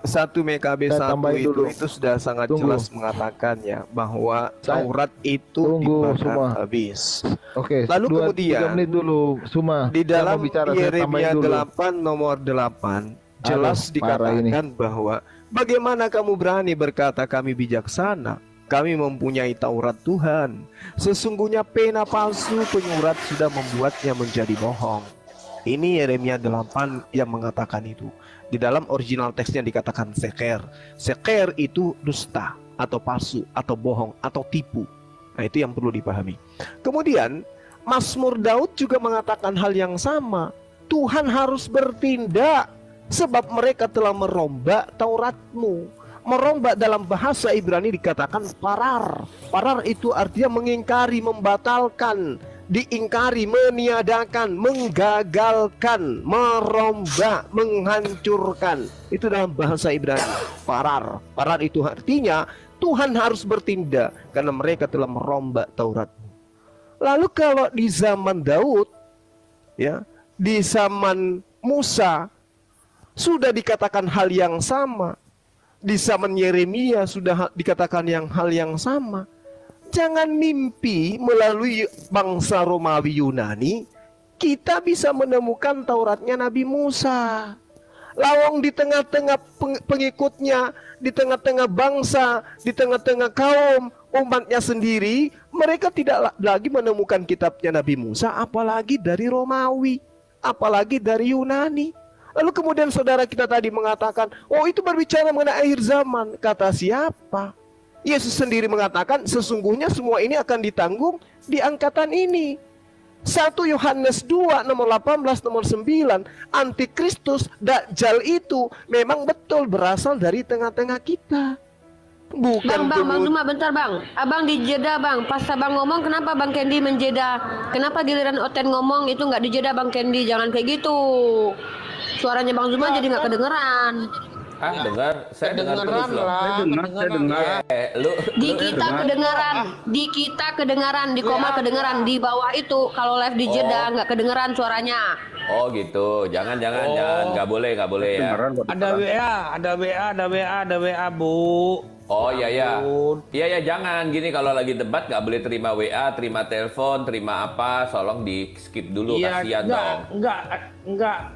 satu MKB 1 itu sudah sangat jelas mengatakan ya bahwa Taurat itu dibakar habis. Oke. Lalu kemudian 3 menit dulu, Suma. Di dalam Yeremia 8 nomor 8 jelas dikatakan bahwa bagaimana kamu berani berkata kami bijaksana? Kami mempunyai Taurat Tuhan. Sesungguhnya pena palsu penyurat sudah membuatnya menjadi bohong. Ini Yeremia 8 yang mengatakan itu. Di dalam original teksnya dikatakan seker. Seker itu dusta atau palsu atau bohong atau tipu. Nah, itu yang perlu dipahami. Kemudian Mazmur Daud juga mengatakan hal yang sama. Tuhan harus bertindak sebab mereka telah merombak Tauratmu. Merombak dalam bahasa Ibrani dikatakan parar. Parar itu artinya mengingkari, membatalkan, diingkari, meniadakan, menggagalkan, merombak, menghancurkan. Itu dalam bahasa Ibrani. Parar. Parar itu artinya Tuhan harus bertindak karena mereka telah merombak Taurat. Lalu kalau di zaman Daud, ya, di zaman Musa sudah dikatakan hal yang sama. Di zaman Yeremia sudah dikatakan hal yang sama. Jangan mimpi melalui bangsa Romawi Yunani kita bisa menemukan Tauratnya Nabi Musa. Lawang di tengah-tengah pengikutnya, di tengah-tengah bangsa, di tengah-tengah kaum umatnya sendiri, mereka tidak lagi menemukan kitabnya Nabi Musa, apalagi dari Romawi, apalagi dari Yunani. Lalu kemudian saudara kita tadi mengatakan, oh itu berbicara mengenai akhir zaman. Kata siapa? Yesus sendiri mengatakan sesungguhnya semua ini akan ditanggung di angkatan ini. 1 Yohanes 2 nomor 18 nomor 9, Antikristus Dajjal itu memang betul berasal dari tengah-tengah kita. Bukan Bang cuma bentar Bang. Abang dijeda Bang. Pas Abang ngomong kenapa Bang Kendi menjeda? Kenapa giliran Oten ngomong itu nggak dijeda Bang Kendi? Jangan kayak gitu. Suaranya Bang Zuma jadi nggak kedengeran. Dengar, saya dengar terus loh. Saya dengar. Di kita kedengaran, di kita kedengaran, di koma kedengaran, di bawah itu kalau live di jeda nggak kedengeran suaranya. Oh gitu, jangan, nggak boleh ya. Ada WA Bu. Oh iya, jangan gini kalau lagi debat nggak boleh terima WA, terima telepon, terima apa, tolong di skip dulu, kasihan dong. Enggak,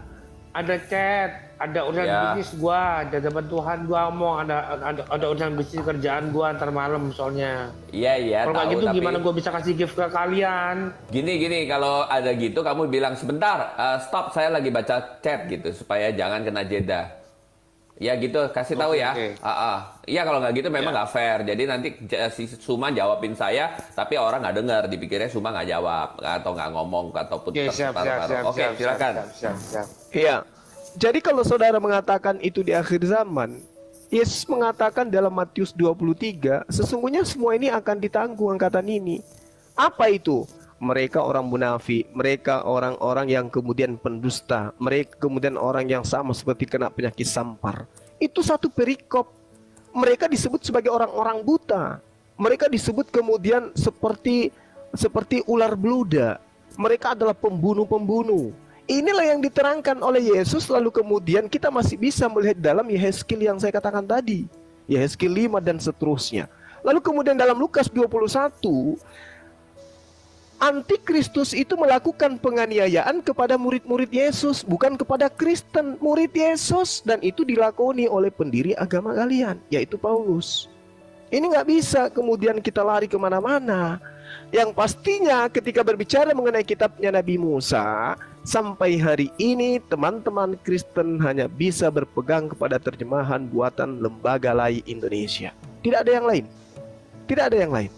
ada chat. Ada urusan bisnis gua, ada dapat Tuhan gua ngomong, ada urusan bisnis kerjaan gua ntar malam soalnya. Iya. Kalau kayak gitu gimana gua bisa kasih gift ke kalian? Gini, kalau ada gitu kamu bilang sebentar, stop, saya lagi baca chat gitu supaya jangan kena jeda. Ya gitu, kasih tahu ya. Iya kalau nggak gitu memang nggak fair. Jadi nanti si Suma jawabin saya, tapi orang nggak dengar, dipikirnya Suma nggak jawab atau nggak ngomong ataupun terseparuh. Oke, silakan. Iya. Jadi kalau saudara mengatakan itu di akhir zaman, Yesus mengatakan dalam Matius 23, sesungguhnya semua ini akan ditanggung angkatan ini. Apa itu? Mereka orang munafik, mereka orang-orang yang kemudian pendusta, mereka kemudian orang yang sama seperti kena penyakit sampar. Itu satu perikop. Mereka disebut sebagai orang-orang buta. Mereka disebut kemudian seperti ular beluda. Mereka adalah pembunuh-pembunuh. Inilah yang diterangkan oleh Yesus, lalu kemudian kita masih bisa melihat dalam Yehezkiel yang saya katakan tadi. Yehezkiel 5 dan seterusnya. Lalu kemudian dalam Lukas 21, Antikristus itu melakukan penganiayaan kepada murid-murid Yesus, bukan kepada Kristen, murid Yesus. Dan itu dilakoni oleh pendiri agama kalian, yaitu Paulus. Ini nggak bisa kemudian kita lari kemana-mana. Yang pastinya ketika berbicara mengenai kitabnya Nabi Musa, sampai hari ini teman-teman Kristen hanya bisa berpegang kepada terjemahan buatan Lembaga Lai Indonesia. Tidak ada yang lain. Tidak ada yang lain.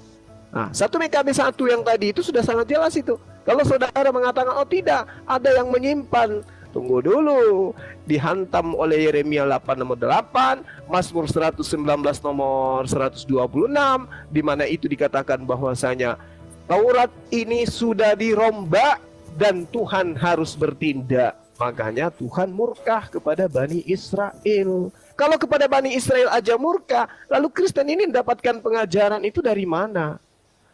Nah, 1 MKB 1 yang tadi itu sudah sangat jelas itu. Kalau saudara mengatakan, oh tidak, ada yang menyimpan. Tunggu dulu. Dihantam oleh Yeremia 8 nomor 8, Mazmur 119 nomor 126, di mana itu dikatakan bahwasanya Taurat ini sudah dirombak dan Tuhan harus bertindak. Makanya Tuhan murka kepada Bani Israel. Kalau kepada Bani Israel aja murka, lalu Kristen ini mendapatkan pengajaran itu dari mana?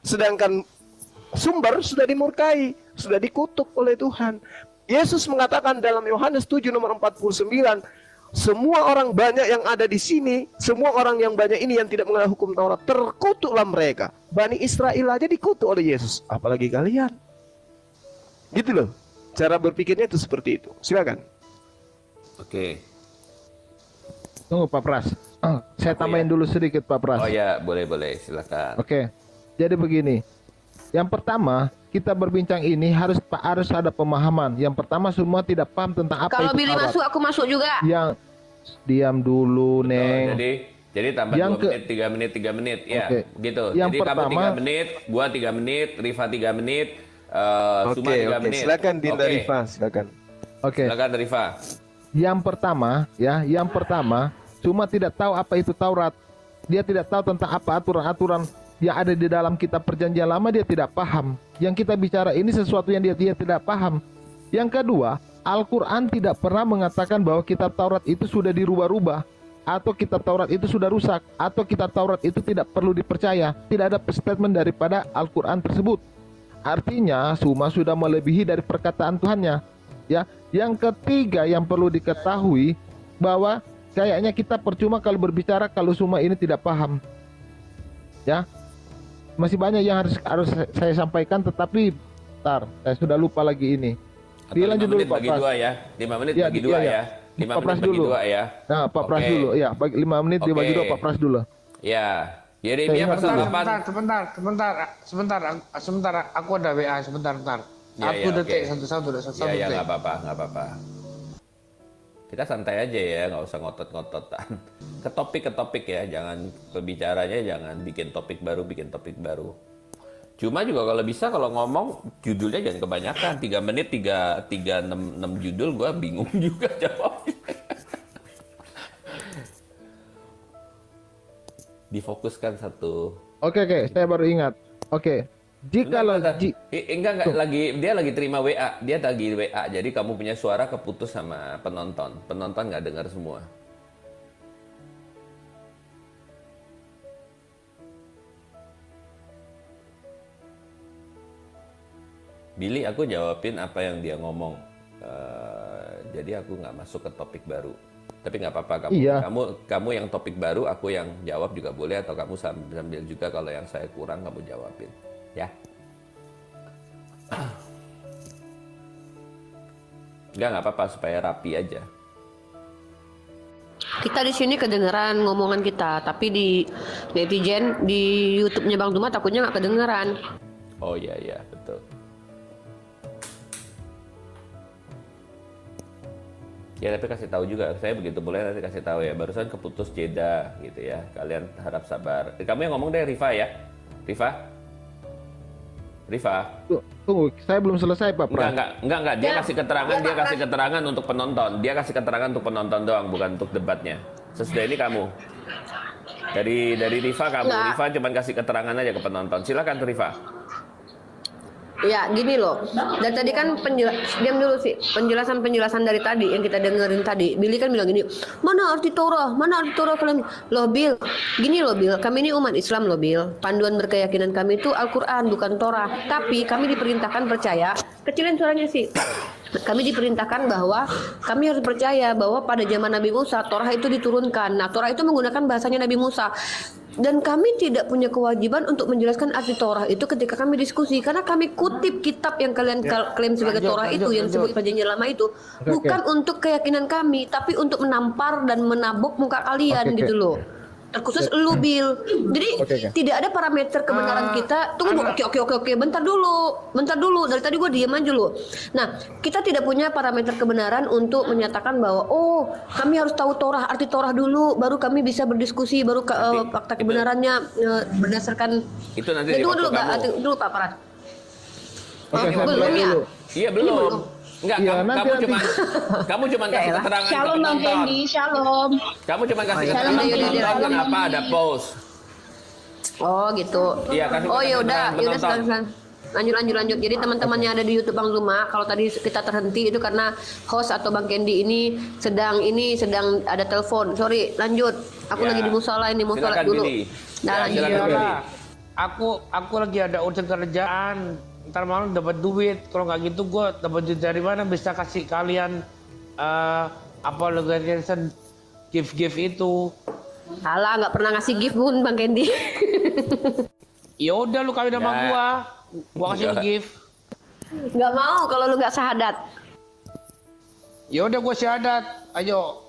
Sedangkan sumber sudah dimurkai, sudah dikutuk oleh Tuhan. Yesus mengatakan dalam Yohanes 7 nomor 49, semua orang banyak yang ada di sini, semua orang yang banyak ini yang tidak mengenal hukum Taurat, terkutuklah mereka. Bani Israel aja dikutuk oleh Yesus, apalagi kalian. Gitu loh. Cara berpikirnya itu seperti itu. Silakan. Oke. Tunggu Pak Pras. Saya tambahin dulu sedikit Pak Pras. Oh ya, boleh, silakan. Oke. Jadi begini. Yang pertama, kita berbincang ini harus ada pemahaman. Yang pertama, semua tidak paham tentang apa Kalau itu Billy Taurat. masuk, aku masuk juga. Yang diam dulu, Neng. Jadi tambah Yang 2 menit, 3 menit, ya, Oke. gitu. Yang Jadi pertama, kamu 3 menit, gua 3 menit, Rifa 3 menit, Suma 3 menit. Silakan Dinda Rifa, silakan. Oke. Silakan Rifa. Yang pertama, Suma tidak tahu apa itu Taurat. Dia tidak tahu tentang apa aturan-aturan yang ada di dalam kitab perjanjian lama, dia tidak paham. Yang kita bicara ini sesuatu yang dia tidak paham. Yang kedua, Al-Quran tidak pernah mengatakan bahwa kitab Taurat itu sudah dirubah-rubah, atau kitab Taurat itu sudah rusak, atau kitab Taurat itu tidak perlu dipercaya. Tidak ada statement daripada Al-Quran tersebut. Artinya Suma sudah melebihi dari perkataan Tuhannya. Ya, yang ketiga yang perlu diketahui bahwa kayaknya kita percuma kalau berbicara kalau Suma ini tidak paham. Ya, masih banyak yang harus saya sampaikan, tetapi saya sudah lupa lagi ini. Dilanjut dulu Pak Pras. 5 menit bagi 2 ya. 5 Pak Pras menit bagi dulu. 2 ya. Nah, Pak Pras dulu ya, 5 menit dibagi 2 Pak Pras dulu. Ya. Yeremia pasal 8. Sebentar, aku ada WA sebentar. Ya, 1 detik, oke. 1 detik. Ya, nggak apa-apa. Kita santai aja ya, nggak usah ngotot-ngototan. Ke topik ya, jangan pembicaranya jangan bikin topik baru. Cuma juga kalau bisa kalau ngomong judulnya jangan kebanyakan. 3 menit 6 judul, gua bingung juga jawabnya. Difokuskan satu. Oke, saya baru ingat. Oke. Enggak, dia lagi terima WA, jadi kamu punya suara keputus sama penonton nggak dengar semua. Billy, aku jawabin apa yang dia ngomong, jadi aku nggak masuk ke topik baru. Tapi nggak apa-apa, kamu yang topik baru, aku yang jawab juga boleh, atau kamu sambil juga kalau yang saya kurang kamu jawabin. Ya, nggak apa-apa supaya rapi aja. Kita di sini kedengeran ngomongan kita, tapi di netizen di YouTube-nya Bang Zuma takutnya nggak kedengeran. Oh iya betul. Ya tapi kasih tahu juga, saya begitu boleh nanti kasih tahu ya. Barusan keputus jeda gitu ya. Kalian harap sabar. Kamu yang ngomong deh, Rifa ya, Rifa. Tunggu, saya belum selesai Pak Pras. Enggak. Dia kasih keterangan untuk penonton. Dia kasih keterangan untuk penonton doang, bukan untuk debatnya. Sesudah ini kamu. Dari Rifa kamu. Nggak. Rifa cuma kasih keterangan aja ke penonton. Silakan tuh Rifa. Ya gini loh, dan tadi kan diam dulu sih, penjelasan dari tadi yang kita dengerin tadi, Billy kan bilang gini, mana arti Torah kalian, loh Bill, gini loh Bill, kami ini umat Islam loh Bill, panduan berkeyakinan kami itu Al-Quran bukan Torah, tapi kami diperintahkan percaya, kecilin suaranya sih, kami diperintahkan bahwa kami harus percaya bahwa pada zaman Nabi Musa Torah itu diturunkan. Nah Torah itu menggunakan bahasanya Nabi Musa. Dan kami tidak punya kewajiban untuk menjelaskan arti Torah itu ketika kami diskusi, karena kami kutip kitab yang kalian klaim sebagai Torah itu yang disebut perjanjian lama itu bukan untuk keyakinan kami, tapi untuk menampar dan menabok muka kalian gitu loh. Terkhusus lu Bill. Jadi tidak ada parameter kebenaran kita. Tunggu oke. Bentar dulu. Dari tadi gue diam aja lu. Nah, kita tidak punya parameter kebenaran untuk menyatakan bahwa kami harus tahu Torah, arti Torah dulu, baru kami bisa berdiskusi, baru fakta kebenarannya berdasarkan. Itu nanti dulu Pak Pras. Belum ya? Iya belum. Enggak, kamu cuma kasih keterangan Shalom ke Bang penonton. Kendi, shalom. Kamu cuma kasih keterangan ke penonton kenapa ada pause. Oh gitu. Iya, kasih ya udah penonton. Lanjut. Jadi teman-teman yang ada di YouTube Bang Zuma, kalau tadi kita terhenti itu karena host atau Bang Kendi ini sedang ada telepon. Sorry, lanjut. Aku lagi di musola ini, musola dulu. Nah, lanjut. Aku lagi ada urusan kerjaan. Ntar malam dapat duit, kalau nggak gitu gue dapat duit dari mana bisa kasih kalian Apologize gift itu. Alah, nggak pernah ngasih gift pun Bang Kendi. Ya udah lu kawin sama gua kasih lu gift. Nggak mau kalau lu nggak syahadat. Ya udah gua syahadat. Ayo.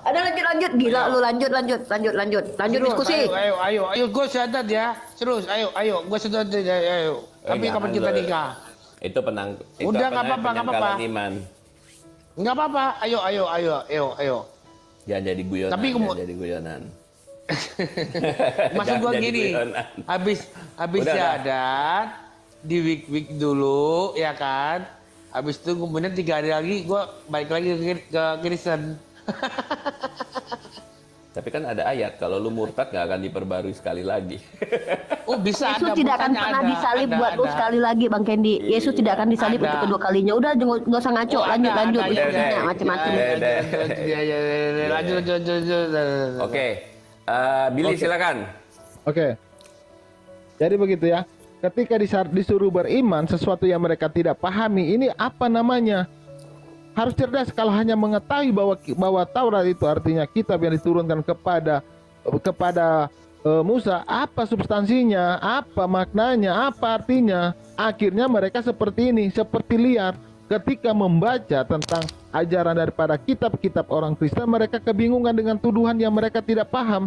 Ada lanjut. Gila lu lanjut Terus, diskusi. Ayo gua syahadat ya. Terus ayo gua syahadat ayo. Tapi kapan kita nikah? Itu Udah nggak apa-apa. Nggak apa-apa. Ayo. Jangan jadi guyonan. Tapi jadi guyonan. Maksud gua gini, habis syahadat di week dulu ya kan, habis itu kemudian 3 hari lagi gua balik lagi ke Kristen. Tapi kan ada ayat kalau lu murtad nggak akan diperbarui sekali lagi. Oh bisa. Yesus tidak akan pernah disalib buat lu sekali lagi Bang Kendi. Yesus tidak akan disalib untuk kedua kalinya. Udah nggak usah ngaco, lanjut diskusinya macam-macam. Lanjut. Oke. Billy silakan. Oke. Jadi begitu ya. Ketika disuruh beriman sesuatu yang mereka tidak pahami, ini apa namanya? Harus cerdas. Kalau hanya mengetahui bahwa Taurat itu artinya kitab yang diturunkan kepada Musa, apa substansinya, apa maknanya, apa artinya? Akhirnya mereka seperti ini, seperti liar. Ketika membaca tentang ajaran daripada kitab-kitab orang Kristen, mereka kebingungan dengan tuduhan yang mereka tidak paham.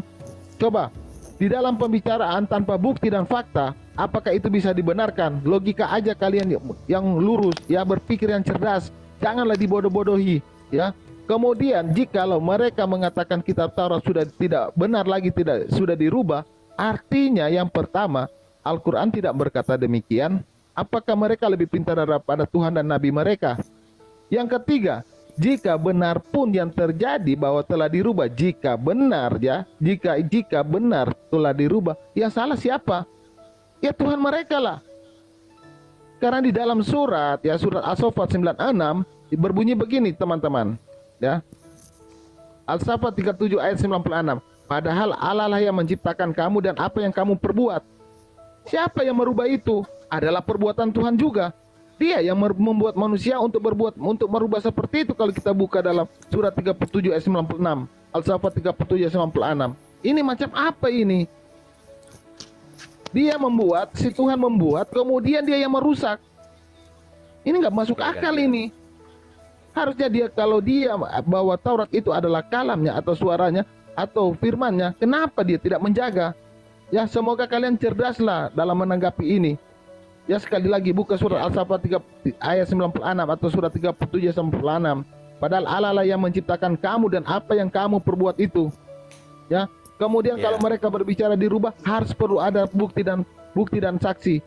Coba, di dalam pembicaraan tanpa bukti dan fakta, apakah itu bisa dibenarkan? Logika aja kalian yang lurus, ya, berpikir yang cerdas. Janganlah dibodoh-bodohi, ya. Kemudian jikalau mereka mengatakan kitab Taurat sudah tidak benar lagi, sudah dirubah, artinya yang pertama, Al-Quran tidak berkata demikian. Apakah mereka lebih pintar daripada Tuhan dan Nabi mereka? Yang ketiga, jika benar pun yang terjadi bahwa telah dirubah, jika benar telah dirubah, yang salah siapa? Ya Tuhan mereka lah. Karena di dalam surat As-Saffat 96 berbunyi begini teman-teman, ya. Al-Saffat 37 ayat 96. Padahal Allah lah yang menciptakan kamu dan apa yang kamu perbuat. Siapa yang merubah itu? Adalah perbuatan Tuhan juga. Dia yang membuat manusia untuk merubah seperti itu. Kalau kita buka dalam surat 37 ayat 96, Al-Saffat 37 ayat 96. Ini macam apa ini? Dia membuat, si Tuhan membuat, kemudian dia yang merusak. Ini nggak masuk akal ini. Harusnya kalau dia bahwa Taurat itu adalah kalamnya atau suaranya atau firmannya, kenapa dia tidak menjaga? Ya, semoga kalian cerdaslah dalam menanggapi ini. Ya, sekali lagi buka surat Al-Saffat ayat 96 atau surat 37 ayat 96. Padahal Allah lah yang menciptakan kamu dan apa yang kamu perbuat itu. Ya. Kemudian kalau mereka berbicara dirubah, harus perlu ada bukti dan saksi.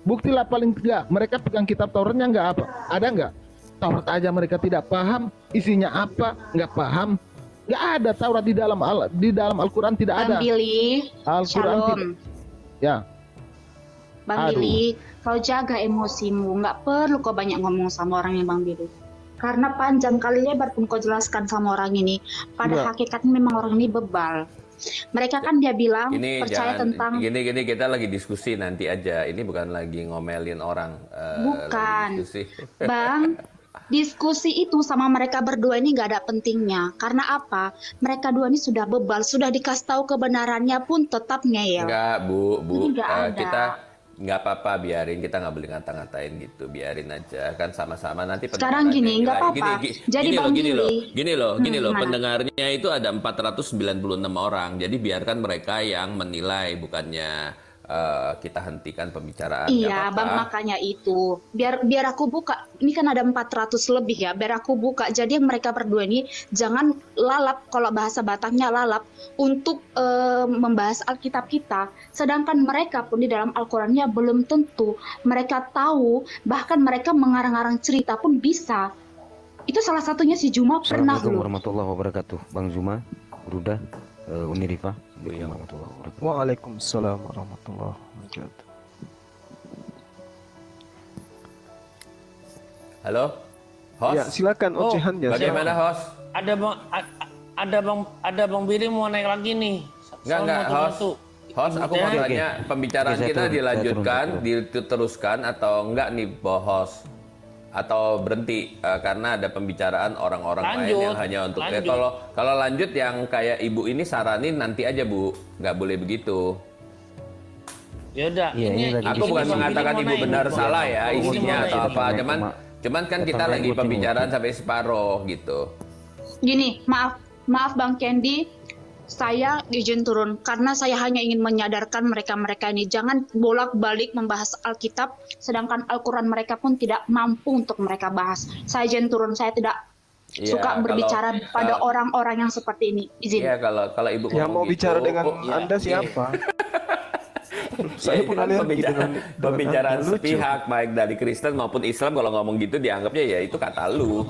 Bukti lah paling tidak. Mereka pegang kitab Tauratnya nggak apa? Ada nggak? Taurat aja mereka tidak paham. Isinya apa? Nggak paham. Nggak ada Taurat di dalam Al-Quran, tidak ada. Bang Billy, Al-Quran Shalom. Ya. Bang Billy, kau jaga emosimu. Nggak perlu kau banyak ngomong sama orang yang Bang Billy. Karena panjang kali lebar pun kau jelaskan sama orang ini. Pada hakikatnya memang orang ini bebal. Mereka kan dia bilang ini percaya tentang gini kita lagi diskusi nanti aja. Ini bukan lagi ngomelin orang. Bukan, Bang. Diskusi itu sama mereka berdua ini nggak ada pentingnya. Karena apa? Mereka dua ini sudah bebal, sudah dikasih tahu kebenarannya pun tetap ngeyel. Enggak, Bu. Ada. Kita nggak apa-apa, biarin, kita nggak boleh ngata-ngatain gitu, biarin aja kan sama-sama nanti. Sekarang gini nggak apa-apa. Jadi gini loh, pendengarnya itu ada 496 orang, jadi biarkan mereka yang menilai, bukannya kita hentikan pembicaraan. Iya, Bang, makanya itu. Biar aku buka. Ini kan ada 400 lebih ya. Biar aku buka. Jadi mereka berdua ini jangan lalap, kalau bahasa Bataknya lalap, untuk membahas Alkitab kita. Sedangkan mereka pun di dalam Al-Qurannya belum tentu mereka tahu, bahkan mereka mengarang-arang cerita pun bisa. Itu salah satunya si Juma pernah. Assalamualaikum warahmatullahi wabarakatuh. Bang Juma, Ruda, Unirifa. Waalaikumsalam warahmatullahi wabarakatuh. Halo, host. Ya, silakan ocehannya. Bagaimana host? Ada Bang Billy mau naik lagi nih. Enggak host. Host, aku mau tanya, pembicaraan kita dilanjutkan, diteruskan atau enggak nih, host? atau berhenti karena ada pembicaraan orang-orang lain yang hanya untuk kalau lanjut yang kayak ibu ini saranin nanti aja Bu, nggak boleh begitu. Yaudah, aku bukan mengatakan ibu benar salah ya isinya atau apa, cuman kan kita lagi pembicaraan sampai separuh gitu. Gini, maaf Bang Candy, saya izin turun karena saya hanya ingin menyadarkan mereka-mereka ini jangan bolak-balik membahas Alkitab, sedangkan Al-Quran mereka pun tidak mampu untuk mereka bahas. Saya izin turun, saya tidak suka berbicara pada orang-orang yang seperti ini. Izin. Iya, kalau ibu yang mau gitu, bicara dengan Anda siapa? Saya pernah lihat pembicaraan sepihak baik dari Kristen maupun Islam kalau ngomong gitu dianggapnya ya itu kata lu.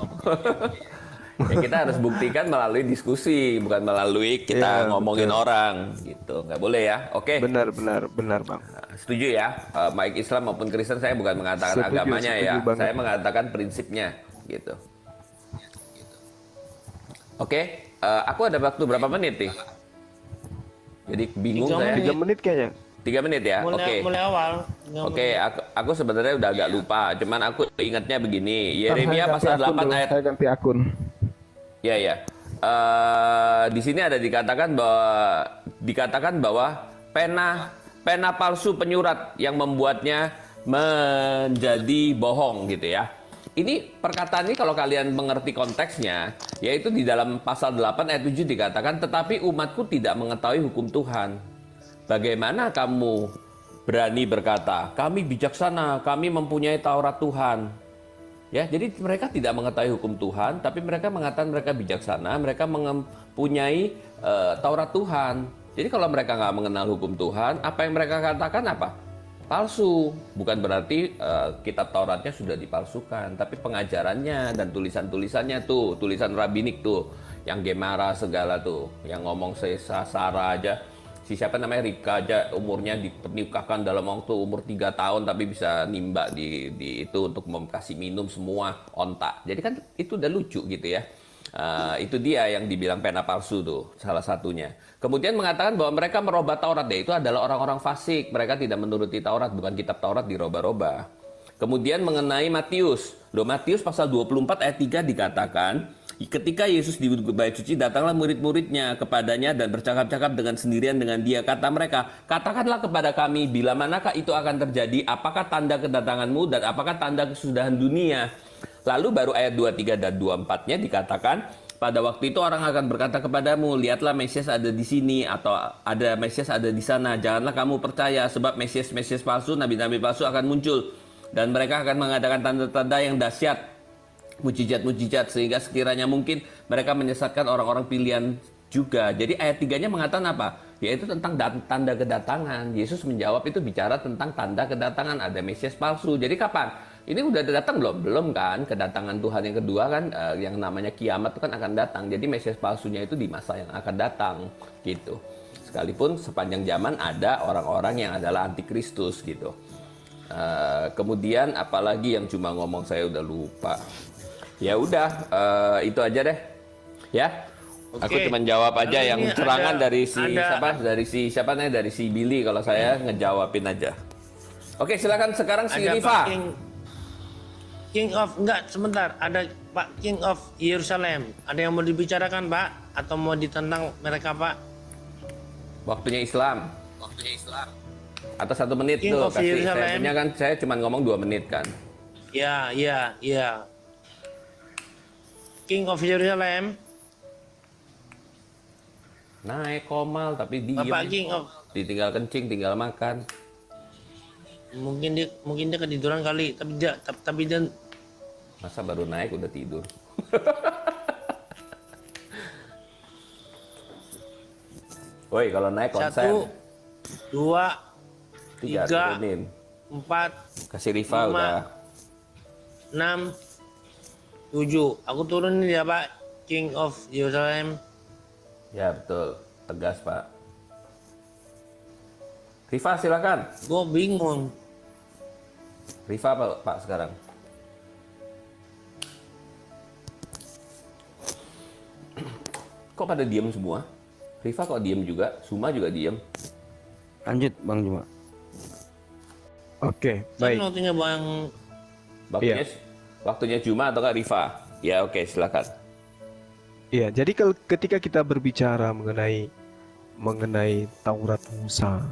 Ya, kita harus buktikan melalui diskusi, bukan melalui kita ngomongin orang gitu. Nggak boleh ya. Oke. Benar Bang. Setuju ya. Baik Islam maupun Kristen, saya bukan mengatakan agamanya ya. Banget. Saya mengatakan prinsipnya gitu. Oke. Aku ada waktu berapa menit nih? Jadi bingung saya. 3 menit kayaknya. 3 menit ya, oke. Mulai awal. Oke, aku sebenarnya udah agak lupa, cuman aku ingatnya begini. Yeremia pasal 8 ayat. Saya ganti akun. Ya. Di sini ada dikatakan bahwa pena palsu penyurat yang membuatnya menjadi bohong gitu ya. Ini perkataan ini kalau kalian mengerti konteksnya, yaitu di dalam pasal 8 ayat 7 dikatakan, tetapi umatku tidak mengetahui hukum Tuhan. Bagaimana kamu berani berkata, kami bijaksana, kami mempunyai Taurat Tuhan. Ya, jadi mereka tidak mengetahui hukum Tuhan, tapi mereka mengatakan mereka bijaksana, mereka mempunyai Taurat Tuhan. Jadi kalau mereka nggak mengenal hukum Tuhan, apa yang mereka katakan apa? Palsu. Bukan berarti kitab Tauratnya sudah dipalsukan, tapi pengajarannya dan tulisan-tulisannya tuh, tulisan rabinik tuh, yang Gemara segala tuh, yang ngomong sesara aja. Siapa namanya Rika aja umurnya dipernikahkan dalam waktu umur 3 tahun tapi bisa nimba di itu untuk kasih minum semua onta. Jadi kan itu udah lucu gitu ya. Itu dia yang dibilang pena palsu tuh salah satunya. Kemudian mengatakan bahwa mereka merubah Taurat, itu adalah orang-orang fasik. Mereka tidak menuruti Taurat, bukan kitab Taurat dirubah-rubah. Kemudian mengenai Matius. Matius pasal 24 ayat 3 dikatakan, ketika Yesus di bait suci, datanglah murid-muridnya kepadanya dan bercakap-cakap dengan sendirian dengan dia. Kata mereka, katakanlah kepada kami, bila manakah itu akan terjadi? Apakah tanda kedatanganmu dan apakah tanda kesudahan dunia? Lalu baru ayat 23 dan 24-nya dikatakan, pada waktu itu orang akan berkata kepadamu, lihatlah Mesias ada di sini, atau ada Mesias ada di sana. Janganlah kamu percaya, sebab Mesias palsu, nabi-nabi palsu akan muncul. Dan mereka akan mengadakan tanda-tanda yang dahsyat, mujizat-mujizat, sehingga sekiranya mungkin mereka menyesatkan orang-orang pilihan juga. Jadi ayat 3-nya mengatakan apa? Yaitu tentang tanda kedatangan. Yesus menjawab itu bicara tentang tanda kedatangan, ada Mesias palsu. Jadi kapan? Ini udah datang belum? Belum kan? Kedatangan Tuhan yang kedua kan, yang namanya kiamat itu kan akan datang. Jadi Mesias palsunya itu di masa yang akan datang gitu. Sekalipun sepanjang zaman ada orang-orang yang adalah antikristus gitu. Kemudian apalagi yang cuma ngomong saya udah lupa. Ya udah, itu aja deh. Ya. Aku cuma jawab aja yang serangan dari siapa dari si Billy, kalau saya ngejawabin aja. Oke, silakan sekarang si Rifa. King of sebentar, ada Pak King of Yerusalem. Ada yang mau dibicarakan, Pak, atau mau ditentang mereka, Pak? Waktunya Islam. Atau 1 menit King tuh kasih. Saya punya kan, saya cuma ngomong 2 menit kan. Ya. King of Jerusalem. Naik komal tapi diem. Bapak King of. Ditinggal kencing, tinggal makan. Mungkin dia ketiduran kali, tapi dia masa baru naik udah tidur. Woi, kalau naik konsen. 1, 2, 3, 4, kasih Rifa 5, udah. 6, 7. Aku turun nih ya Pak, King of Jerusalem. Ya betul, tegas Pak. Rifa silakan. Gue bingung. Rifa Pak sekarang. Kok pada diem semua? Rifa kok diem juga? Suma juga diem. Lanjut Bang Juma. Oke, baik. Notinya Bang Yes. waktunya Juma atau nggak Rifa? Ya oke, silakan. Iya, jadi ketika kita berbicara mengenai Taurat Musa,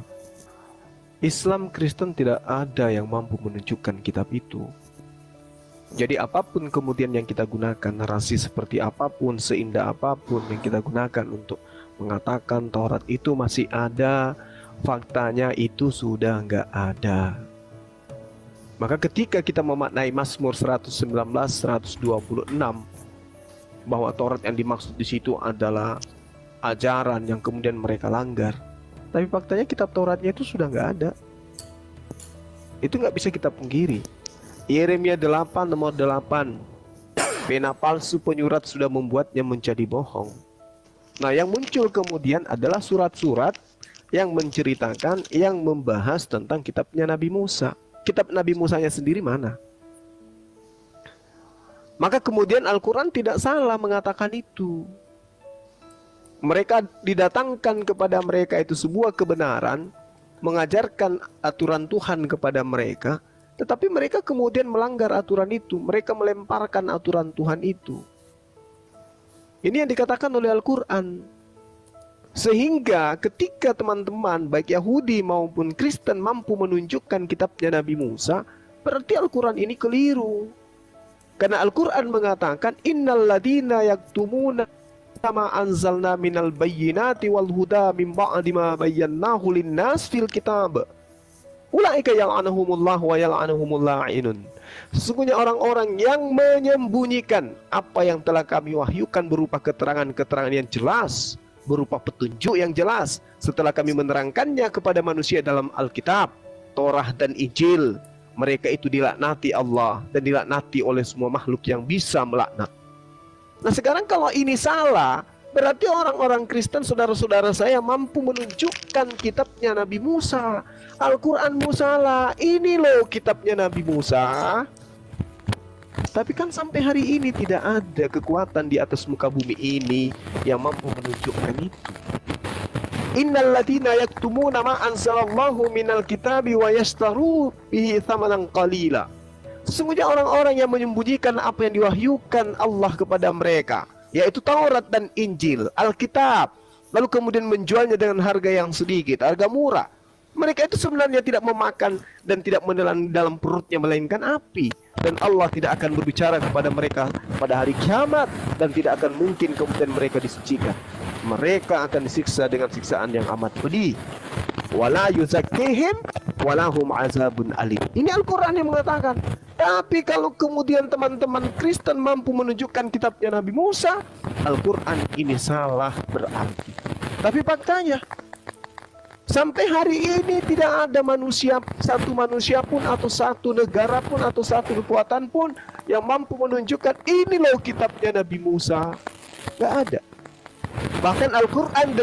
Islam Kristen tidak ada yang mampu menunjukkan kitab itu. Jadi apapun kemudian yang kita gunakan, narasi seperti apapun, seindah apapun yang kita gunakan untuk mengatakan Taurat itu masih ada, faktanya itu sudah nggak ada. Maka ketika kita memaknai Mazmur 119, 126 bahwa Taurat yang dimaksud di situ adalah ajaran yang kemudian mereka langgar, tapi faktanya kitab Tauratnya itu sudah nggak ada. Itu nggak bisa kita pungkiri. Yeremia 8 nomor 8, pena palsu penyurat sudah membuatnya menjadi bohong. Nah, yang muncul kemudian adalah surat-surat yang menceritakan, yang membahas tentang kitabnya Nabi Musa. Kitab Nabi Musanya sendiri mana? Maka kemudian Al-Quran tidak salah mengatakan itu. Mereka didatangkan kepada mereka itu sebuah kebenaran, mengajarkan aturan Tuhan kepada mereka, tetapi mereka kemudian melanggar aturan itu. Mereka melemparkan aturan Tuhan itu. Ini yang dikatakan oleh Al-Quran. Sehingga ketika teman-teman baik Yahudi maupun Kristen mampu menunjukkan kitabnya Nabi Musa, berarti Al-Quran ini keliru. Karena Al-Quran mengatakan, Innal ladina yaktumuna ma anzalna minal bayyinati wal huda min ba'di ma bayyanahu linnas fil kitab. Ulaika yal'anuhumullah wa yal'anuhumul la'inun. Sesungguhnya orang-orang yang menyembunyikan apa yang telah kami wahyukan berupa keterangan-keterangan yang jelas, berupa petunjuk yang jelas, setelah kami menerangkannya kepada manusia dalam Alkitab, Torah dan Injil, mereka itu dilaknati Allah dan dilaknati oleh semua makhluk yang bisa melaknat. Nah sekarang kalau ini salah, berarti orang-orang Kristen, saudara-saudara saya, mampu menunjukkan kitabnya Nabi Musa. Al-Quranmu salah, ini loh kitabnya Nabi Musa. Tapi kan sampai hari ini tidak ada kekuatan di atas muka bumi ini yang mampu menunjukkan itu. Innal ladina yaktumuna ma anzalallahu minal kitabi wa yastaru bihi thamanan qalila. Sesungguhnya orang-orang yang menyembunyikan apa yang diwahyukan Allah kepada mereka, yaitu Taurat dan Injil, Alkitab, lalu kemudian menjualnya dengan harga yang sedikit, harga murah. Mereka itu sebenarnya tidak memakan dan tidak menelan dalam perutnya melainkan api. Dan Allah tidak akan berbicara kepada mereka pada hari kiamat, dan tidak akan mungkin kemudian mereka disucikan. Mereka akan disiksa dengan siksaan yang amat pedih. Wala yuzakkihim walahum azabun alim. Ini Al-Quran yang mengatakan. Tapi kalau kemudian teman-teman Kristen mampu menunjukkan kitabnya Nabi Musa, Al-Quran ini salah berarti. Tapi faktanya, sampai hari ini tidak ada manusia, satu manusia pun atau satu negara pun atau satu kekuatan pun yang mampu menunjukkan ini loh kitabnya Nabi Musa. Gak ada. Bahkan Al-Quran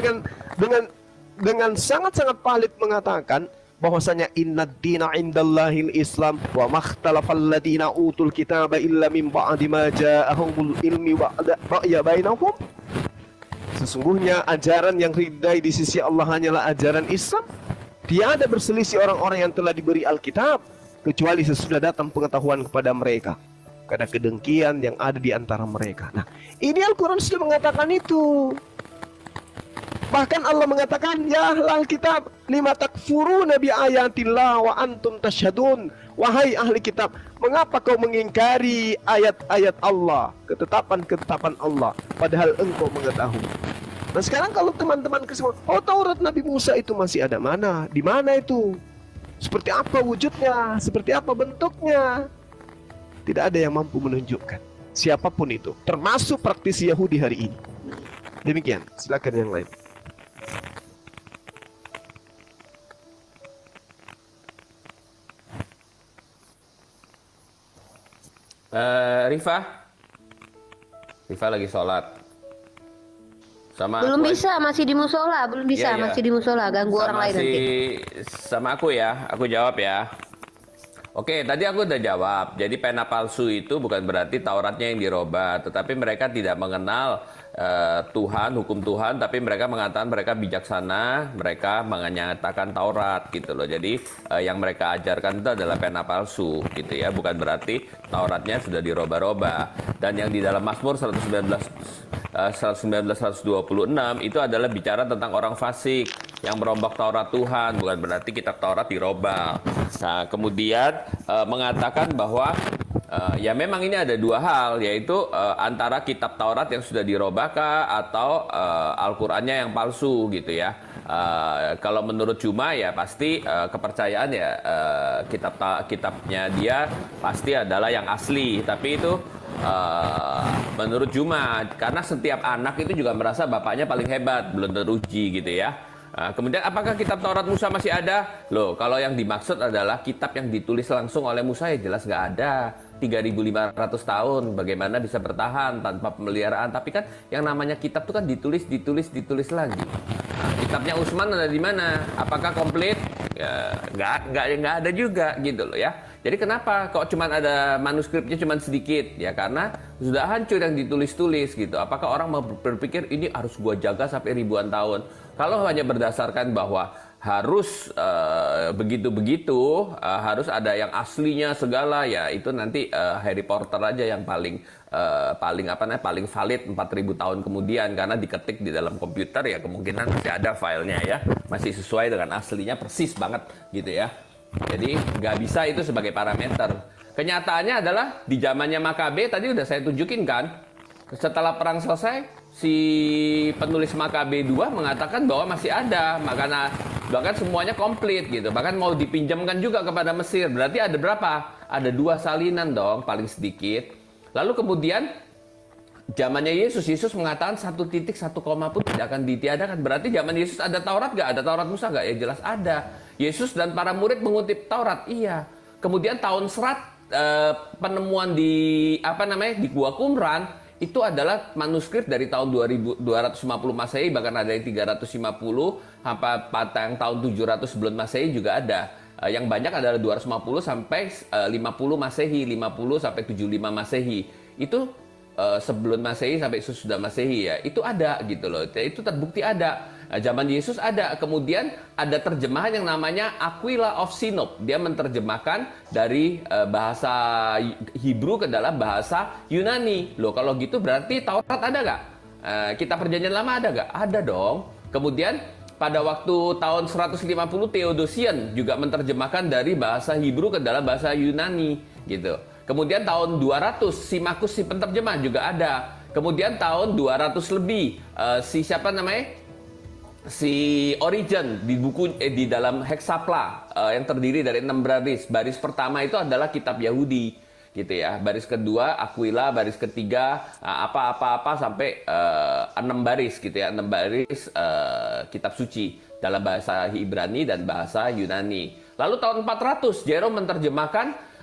dengan sangat-sangat valid mengatakan bahwasanya innad dina indallahil Islam wa makhtalafal ladina utul kitaba illa min ba'di ma ja'ahumul ilmi ba'ya bainahum. Sesungguhnya ajaran yang ridai di sisi Allah hanyalah ajaran Islam. Tiada berselisih orang-orang yang telah diberi Alkitab kecuali sesudah datang pengetahuan kepada mereka karena kedengkian yang ada di antara mereka. Nah, ini Al-Quran sudah mengatakan itu. Bahkan Allah mengatakan, ya ahlal kitab, lima takfuruna bi ayatillah wa antum tashhadun. Wahai ahli kitab, mengapa kau mengingkari ayat-ayat Allah, ketetapan-ketetapan Allah, padahal engkau mengetahui. Nah sekarang kalau teman-teman kesemua, oh Taurat Nabi Musa itu masih ada mana? Di mana itu? Seperti apa wujudnya? Seperti apa bentuknya? Tidak ada yang mampu menunjukkan. Siapapun itu, termasuk praktisi Yahudi hari ini. Demikian, silakan yang lain. Rifa lagi sholat. Sama belum bisa, masih di musola, belum bisa, masih di musola, ganggu orang lain nanti. Sama aku ya, aku jawab ya. Oke, tadi aku udah jawab. Jadi pena palsu itu bukan berarti Tauratnya yang dirubah, tetapi mereka tidak mengenal Tuhan, hukum Tuhan, tapi mereka mengatakan mereka bijaksana, mereka menyatakan Taurat gitu loh. Jadi yang mereka ajarkan itu adalah pena palsu gitu ya, bukan berarti Tauratnya sudah dirubah-rubah. Dan yang di dalam Mazmur 119-126 itu adalah bicara tentang orang fasik yang merombak Taurat Tuhan, bukan berarti kitab Taurat dirubah. Nah, kemudian mengatakan bahwa ya memang ini ada dua hal, yaitu antara kitab Taurat yang sudah dirubahkah atau Al-Qur'annya yang palsu gitu ya. Kalau menurut Juma ya pasti kepercayaan ya kitabnya dia pasti adalah yang asli, tapi itu menurut Juma, karena setiap anak itu juga merasa bapaknya paling hebat, belum teruji gitu ya. Kemudian apakah kitab Taurat Musa masih ada? Loh, kalau yang dimaksud adalah kitab yang ditulis langsung oleh Musa ya jelas nggak ada. 3.500 tahun, bagaimana bisa bertahan tanpa pemeliharaan? Tapi kan yang namanya kitab itu kan ditulis lagi. Kitabnya Utsman ada di mana? Apakah komplit? Ya, nggak ada juga gitu loh ya. Jadi kenapa kok cuma ada manuskripnya cuma sedikit? Ya karena sudah hancur yang ditulis-tulis gitu. Apakah orang mau berpikir ini harus gua jaga sampai ribuan tahun? Kalau hanya berdasarkan bahwa harus begitu-begitu, harus ada yang aslinya segala, ya itu nanti Harry Potter aja yang paling valid 4.000 tahun kemudian, karena diketik di dalam komputer ya kemungkinan masih ada filenya ya, masih sesuai dengan aslinya persis banget gitu ya. Jadi nggak bisa itu sebagai parameter. Kenyataannya adalah di zamannya Makabe tadi udah saya tunjukin kan, setelah perang selesai si penulis Makabe 2 mengatakan bahwa masih ada, bahkan semuanya komplit gitu, bahkan mau dipinjamkan juga kepada Mesir. Berarti ada berapa? Ada 2 salinan dong paling sedikit. Lalu kemudian zamannya Yesus mengatakan 1 titik 1 koma pun tidak akan ditiadakan. Berarti zaman Yesus ada Taurat nggak? Ada Taurat Musa nggak? Ya jelas ada. Yesus dan para murid mengutip Taurat, iya. Kemudian tahun serat penemuan di Gua Qumran itu adalah manuskrip dari tahun 2250 Masehi, bahkan ada yang 350 sampai yang tahun 700 sebelum Masehi juga ada. Yang banyak adalah 250 sampai 50 Masehi, 50 sampai 75 Masehi. Itu sebelum Masehi sampai sesudah Masehi ya. Itu ada gitu loh. Itu terbukti ada. Zaman Yesus ada. Kemudian ada terjemahan yang namanya Aquila of Sinop. Dia menerjemahkan dari bahasa Hebrew ke dalam bahasa Yunani. Loh kalau gitu berarti Taurat ada nggak? Kitab Perjanjian Lama ada nggak? Ada dong. Kemudian pada waktu tahun 150 Theodosian juga menerjemahkan dari bahasa Hebrew ke dalam bahasa Yunani gitu. Kemudian tahun 200 Symmachus si penterjemah juga ada. Kemudian tahun 200 lebih si Origen di buku di dalam Hexapla yang terdiri dari 6 baris. Baris pertama itu adalah kitab Yahudi gitu ya. Baris kedua Aquila, baris ketiga apa-apa sampai 6 baris gitu ya. 6 baris kitab suci dalam bahasa Ibrani dan bahasa Yunani. Lalu tahun 400 Jerome menerjemahkan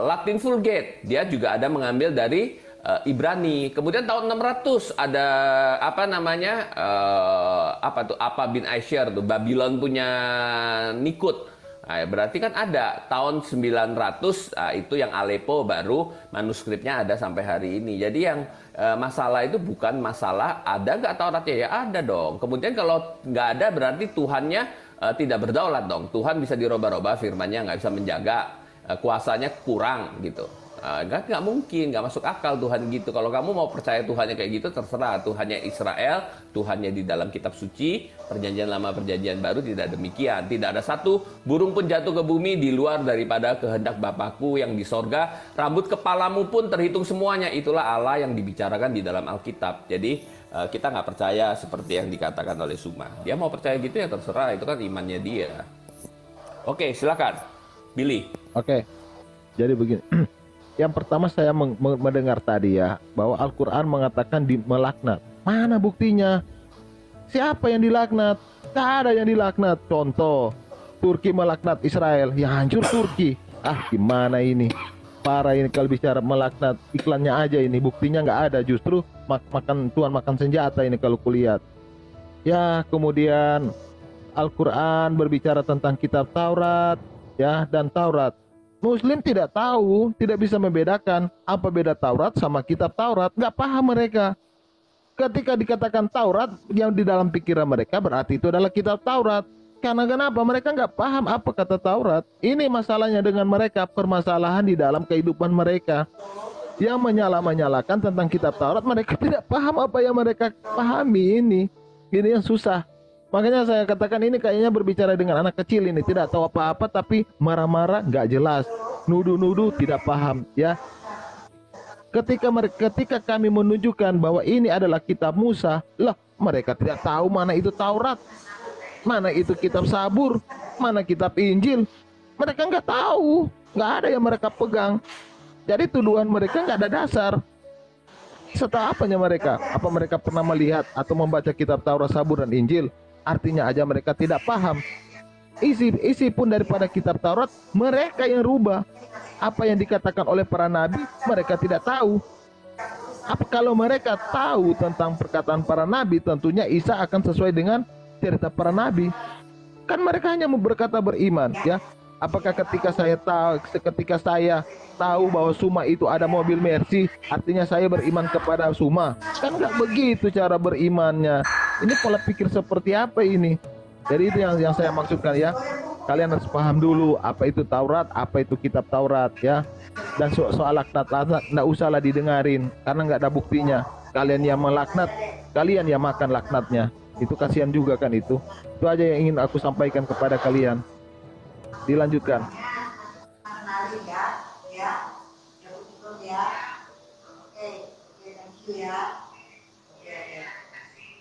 Latin Vulgate. Dia juga ada mengambil dari Ibrani. Kemudian tahun 600 ada Apa bin Asyir tuh, Babylon punya Nikut. Nah, berarti kan ada tahun 900 itu yang Aleppo baru manuskripnya ada sampai hari ini. Jadi yang masalah itu bukan masalah ada nggak Tauratnya, ya ada dong. Kemudian kalau nggak ada berarti Tuhannya tidak berdaulat dong. Tuhan bisa dirubah-rubah, firman-Nya nggak bisa menjaga, kuasanya kurang gitu. Nggak mungkin, nggak masuk akal Tuhan gitu. Kalau kamu mau percaya Tuhannya kayak gitu, terserah. Tuhannya Israel, Tuhannya di dalam kitab suci, Perjanjian Lama, Perjanjian Baru tidak demikian. Tidak ada satu burung pun jatuh ke bumi di luar daripada kehendak Bapakku yang di sorga. Rambut kepalamu pun terhitung semuanya. Itulah Allah yang dibicarakan di dalam Alkitab. Jadi kita nggak percaya seperti yang dikatakan oleh Suma. Dia mau percaya gitu ya terserah, itu kan imannya dia. Oke, silakan Billy. Oke, jadi begini. Yang pertama saya mendengar tadi ya, bahwa Al-Quran mengatakan melaknat. Mana buktinya? Siapa yang dilaknat? Tidak ada yang dilaknat. Contoh, Turki melaknat Israel, ya hancur Turki. Gimana ini? Parah ini kalau bicara melaknat, iklannya aja ini, buktinya nggak ada. Justru Tuhan makan senjata ini kalau kulihat. Ya, kemudian Al-Quran berbicara tentang kitab Taurat, ya, dan Taurat Muslim tidak tahu, tidak bisa membedakan apa beda Taurat sama kitab Taurat. Nggak paham mereka. Ketika dikatakan Taurat, yang di dalam pikiran mereka berarti itu adalah kitab Taurat. Karena kenapa? Mereka nggak paham apa kata Taurat. Ini masalahnya dengan mereka, permasalahan di dalam kehidupan mereka. Yang menyala-nyalakan tentang kitab Taurat, mereka tidak paham apa yang mereka pahami ini. Ini yang susah. Makanya saya katakan ini kayaknya berbicara dengan anak kecil ini. Tidak tahu apa-apa tapi marah-marah, nggak jelas. Nuduh-nuduh, tidak paham. Ya. Ketika kami menunjukkan bahwa ini adalah kitab Musa, lah mereka tidak tahu mana itu Taurat, mana itu kitab Sabur, mana kitab Injil. Mereka nggak tahu, nggak ada yang mereka pegang. Jadi tuduhan mereka nggak ada dasar. Setelah apanya mereka? Apa mereka pernah melihat atau membaca kitab Taurat, Sabur, dan Injil? Artinya aja mereka tidak paham. Isi pun daripada kitab Taurat mereka yang rubah. Apa yang dikatakan oleh para nabi mereka tidak tahu. Apa kalau mereka tahu tentang perkataan para nabi, tentunya Isa akan sesuai dengan cerita para nabi. Kan mereka hanya berkata beriman, ya. Apakah ketika saya tahu bahwa Suma itu ada mobil Mercy, artinya saya beriman kepada Suma? Kan nggak begitu cara berimannya. Ini pola pikir seperti apa ini? Jadi itu yang saya maksudkan, ya. Kalian harus paham dulu apa itu Taurat, apa itu kitab Taurat, ya. Dan soal laknat nggak usahlah didengarin karena nggak ada buktinya. Kalian yang melaknat, kalian yang makan laknatnya. Itu kasihan juga kan itu. Itu aja yang ingin aku sampaikan kepada kalian. Dilanjutkan.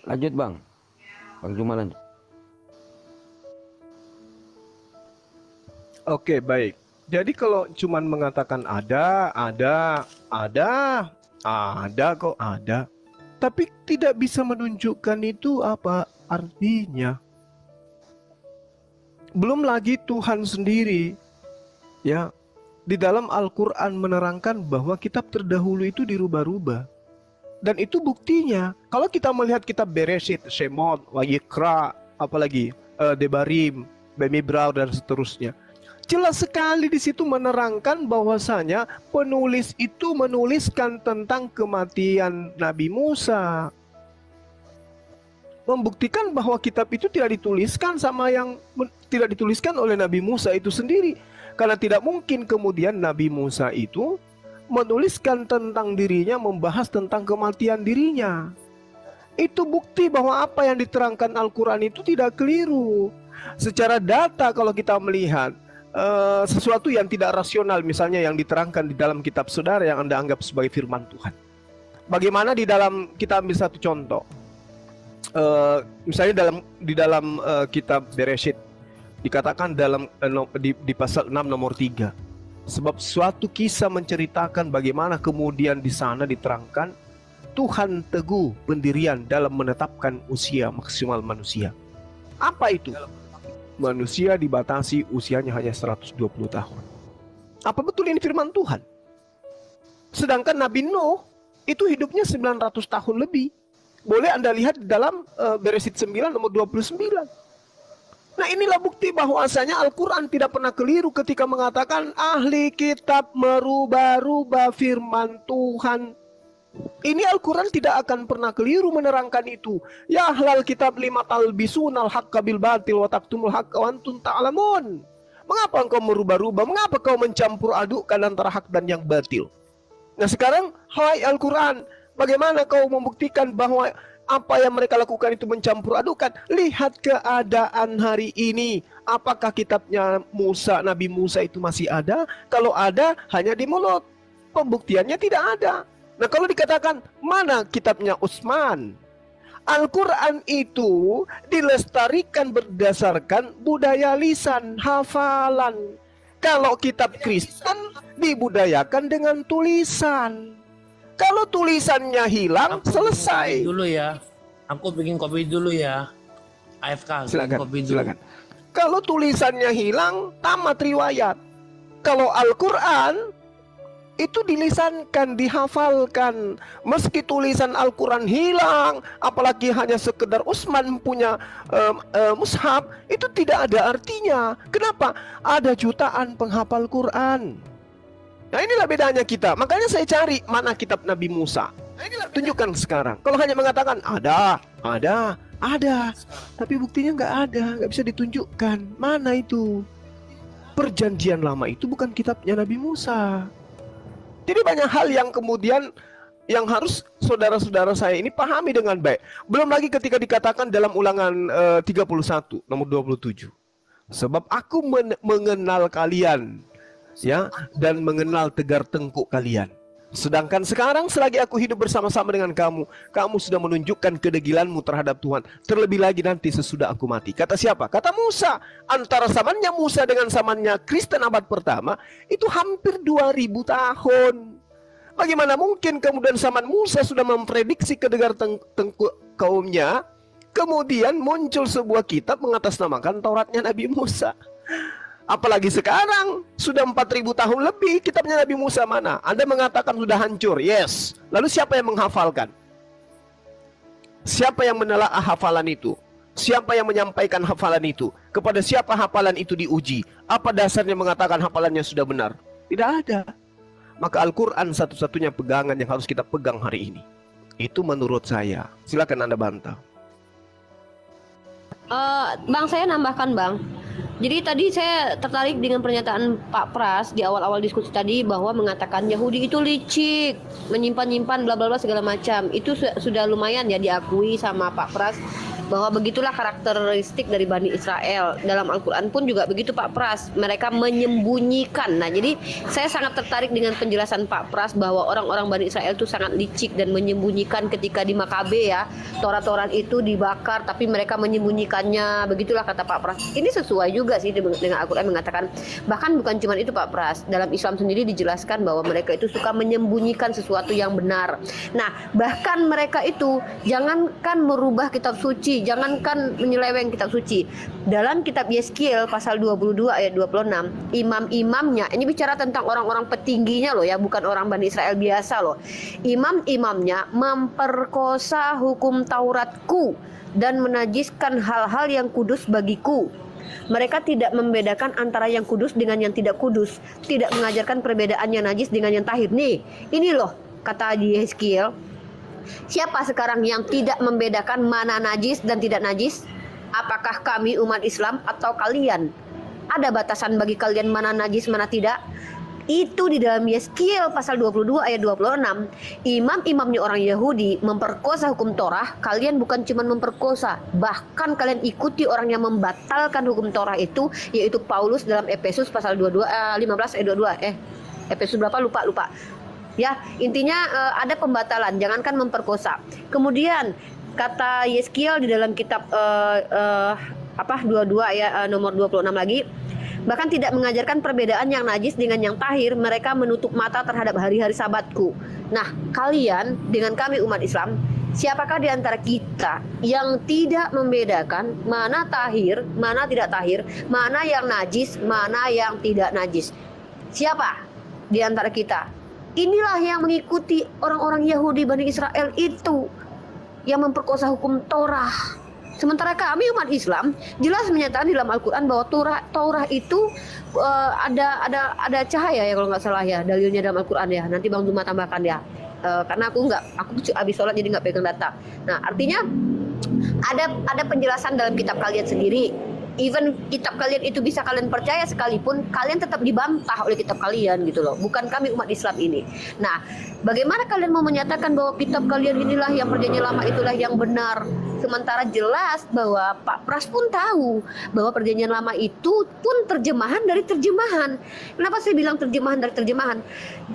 Lanjut Bang Juma lanjut. Oke, baik. Jadi kalau cuman mengatakan ada kok ada, tapi tidak bisa menunjukkan itu apa artinya. Belum lagi Tuhan sendiri, ya, di dalam Al-Quran menerangkan bahwa kitab terdahulu itu dirubah-rubah. Dan itu buktinya. Kalau kita melihat kitab Bereshit, Shemot, Wayikra, apalagi Debarim, Bemibrau, dan seterusnya. Jelas sekali di situ menerangkan bahwasanya penulis itu menuliskan tentang kematian Nabi Musa. Membuktikan bahwa kitab itu tidak dituliskan tidak dituliskan oleh Nabi Musa itu sendiri. Karena tidak mungkin kemudian Nabi Musa itu menuliskan tentang dirinya, membahas tentang kematian dirinya. Itu bukti bahwa apa yang diterangkan Al-Quran itu tidak keliru. Secara data kalau kita melihat sesuatu yang tidak rasional, misalnya yang diterangkan di dalam kitab saudara yang Anda anggap sebagai firman Tuhan. Bagaimana di dalam, kita ambil satu contoh. Misalnya di dalam kitab Bereshit dikatakan di pasal 6 nomor 3, sebab suatu kisah menceritakan bagaimana kemudian di sana diterangkan Tuhan teguh pendirian dalam menetapkan usia maksimal manusia. Apa itu? Manusia dibatasi usianya hanya 120 tahun. Apa betul ini firman Tuhan? Sedangkan Nabi Nuh itu hidupnya 900 tahun lebih. Boleh Anda lihat di dalam Bereshit 9 nomor 29. Nah, inilah bukti bahwasanya Al-Quran tidak pernah keliru ketika mengatakan ahli kitab merubah-rubah firman Tuhan. Ini Al-Quran tidak akan pernah keliru menerangkan itu. Ya ahlal kitab lima talbisunal haqqa bil batil wa taktumul haqqa wa antum ta'lamun. Mengapa engkau merubah-rubah? Mengapa kau mencampur adukkan antara hak dan yang batil? Nah sekarang, hai Al-Quran, bagaimana kau membuktikan bahwa apa yang mereka lakukan itu mencampur adukan? Lihat keadaan hari ini. Apakah kitabnya Musa, Nabi Musa itu masih ada? Kalau ada, hanya di mulut. Pembuktiannya tidak ada. Nah kalau dikatakan mana kitabnya Utsman, Al-Quran itu dilestarikan berdasarkan budaya lisan, hafalan. Kalau kitab Kristen dibudayakan dengan tulisan. Kalau tulisannya hilang, selesai. Dulu ya, aku bikin kopi dulu ya. AFK, silakan, kopi dulu. silakan. Kalau tulisannya hilang, tamat riwayat. Kalau Al-Quran itu dilisankan, dihafalkan. Meski tulisan Al-Quran hilang, apalagi hanya sekedar Utsman punya mushaf, itu tidak ada artinya. Kenapa? Ada jutaan penghafal Quran. Nah, inilah bedanya kita. Makanya saya cari mana kitab Nabi Musa. Tunjukkan sekarang. Kalau hanya mengatakan ada, tapi buktinya nggak ada, nggak bisa ditunjukkan. Mana itu? Perjanjian lama itu bukan kitabnya Nabi Musa. Jadi banyak hal yang kemudian yang harus saudara-saudara saya ini pahami dengan baik. Belum lagi ketika dikatakan dalam Ulangan 31 nomor 27. Sebab aku mengenal kalian, ya, dan mengenal tegar tengkuk kalian. Sedangkan sekarang selagi aku hidup bersama-sama dengan kamu, kamu sudah menunjukkan kedegilanmu terhadap Tuhan. Terlebih lagi nanti sesudah aku mati. Kata siapa? Kata Musa. Antara zamannya Musa dengan zamannya Kristen abad pertama itu hampir 2000 tahun. Bagaimana mungkin kemudian zaman Musa sudah memprediksi kedegar tengkuk kaumnya, kemudian muncul sebuah kitab mengatasnamakan Tauratnya Nabi Musa. Apalagi sekarang sudah 4000 tahun lebih, kitabnya Nabi Musa mana? Anda mengatakan sudah hancur. Yes. Lalu siapa yang menghafalkan? Siapa yang menelaah hafalan itu? Siapa yang menyampaikan hafalan itu? Kepada siapa hafalan itu diuji? Apa dasarnya mengatakan hafalannya sudah benar? Tidak ada. Maka Al-Quran satu-satunya pegangan yang harus kita pegang hari ini. Itu menurut saya. Silakan Anda bantah. Bang, saya nambahkan, Bang. Jadi tadi saya tertarik dengan pernyataan Pak Pras di awal-awal diskusi tadi bahwa mengatakan Yahudi itu licik, menyimpan-nyimpan bla bla bla segala macam. Itu sudah lumayan ya diakui sama Pak Pras bahwa begitulah karakteristik dari Bani Israel. Dalam Al-Quran pun juga begitu Pak Pras, mereka menyembunyikan. Nah, jadi saya sangat tertarik dengan penjelasan Pak Pras bahwa orang-orang Bani Israel itu sangat licik dan menyembunyikan ketika di Makabe ya, Torah-Torah itu dibakar tapi mereka menyembunyikannya. Begitulah kata Pak Pras. Ini sesuai juga sih dengan Al-Quran mengatakan, bahkan bukan cuma itu Pak Pras, dalam Islam sendiri dijelaskan bahwa mereka itu suka menyembunyikan sesuatu yang benar. Nah, bahkan mereka itu jangankan merubah kitab suci, jangankan menyeleweng kitab suci. Dalam kitab Yeskiel pasal 22 ayat 26, imam-imamnya, ini bicara tentang orang-orang petingginya loh ya, bukan orang Bani Israel biasa loh. Imam-imamnya memperkosa hukum Tauratku dan menajiskan hal-hal yang kudus bagiku. Mereka tidak membedakan antara yang kudus dengan yang tidak kudus, tidak mengajarkan perbedaan yang najis dengan yang tahir. Nih, ini loh kata di Yeskiel. Siapa sekarang yang tidak membedakan mana najis dan tidak najis? Apakah kami umat Islam atau kalian? Ada batasan bagi kalian mana najis mana tidak? Itu di dalam Yeskiel pasal 22 ayat 26. Imam-imamnya orang Yahudi memperkosa hukum Torah. Kalian bukan cuma memperkosa, bahkan kalian ikuti orang yang membatalkan hukum Torah itu, yaitu Paulus dalam Efesus pasal 15 ayat 22. Efesus berapa lupa. Ya, intinya ada pembatalan, jangankan memperkosa. Kemudian kata Yeskiel di dalam kitab 22 ayat nomor 26 lagi, bahkan tidak mengajarkan perbedaan yang najis dengan yang tahir, mereka menutup mata terhadap hari-hari sabatku. Nah, kalian dengan kami umat Islam, siapakah di antara kita yang tidak membedakan mana tahir, mana tidak tahir, mana yang najis, mana yang tidak najis? Siapa di antara kita? Inilah yang mengikuti orang-orang Yahudi Bani Israel itu, yang memperkosa hukum Torah. Sementara kami umat Islam jelas menyatakan di dalam Al-Quran bahwa Torah itu ada cahaya ya kalau nggak salah ya, dalilnya dalam Al-Quran ya. Nanti Bang Zuma tambahkan ya, karena aku habis sholat jadi nggak pegang data. Nah, artinya ada penjelasan dalam kitab kalian sendiri. Even kitab kalian itu bisa kalian percaya sekalipun, kalian tetap dibantah oleh kitab kalian gitu loh. Bukan kami umat Islam ini. Nah, bagaimana kalian mau menyatakan bahwa kitab kalian inilah yang perjanjian lama itulah yang benar? Sementara jelas bahwa Pak Pras pun tahu bahwa perjanjian lama itu pun terjemahan dari terjemahan. Kenapa saya bilang terjemahan dari terjemahan?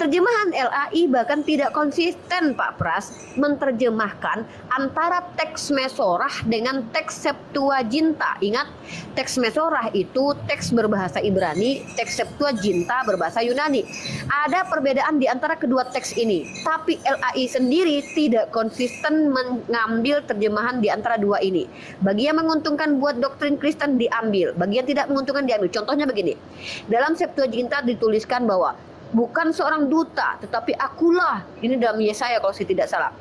Terjemahan LAI bahkan tidak konsisten Pak Pras menerjemahkan antara teks Mesorah dengan teks Septuaginta. Ingat, teks Mesorah itu teks berbahasa Ibrani, teks Septuaginta berbahasa Yunani. Ada perbedaan di antara kedua teks ini, tapi LAI sendiri tidak konsisten mengambil terjemahan di antara dua ini. Bagi yang menguntungkan buat doktrin Kristen diambil, bagi yang tidak menguntungkan diambil. Contohnya begini, dalam Septuaginta dituliskan bahwa bukan seorang duta, tetapi akulah. Ini dalam Yesaya kalau saya tidak salah.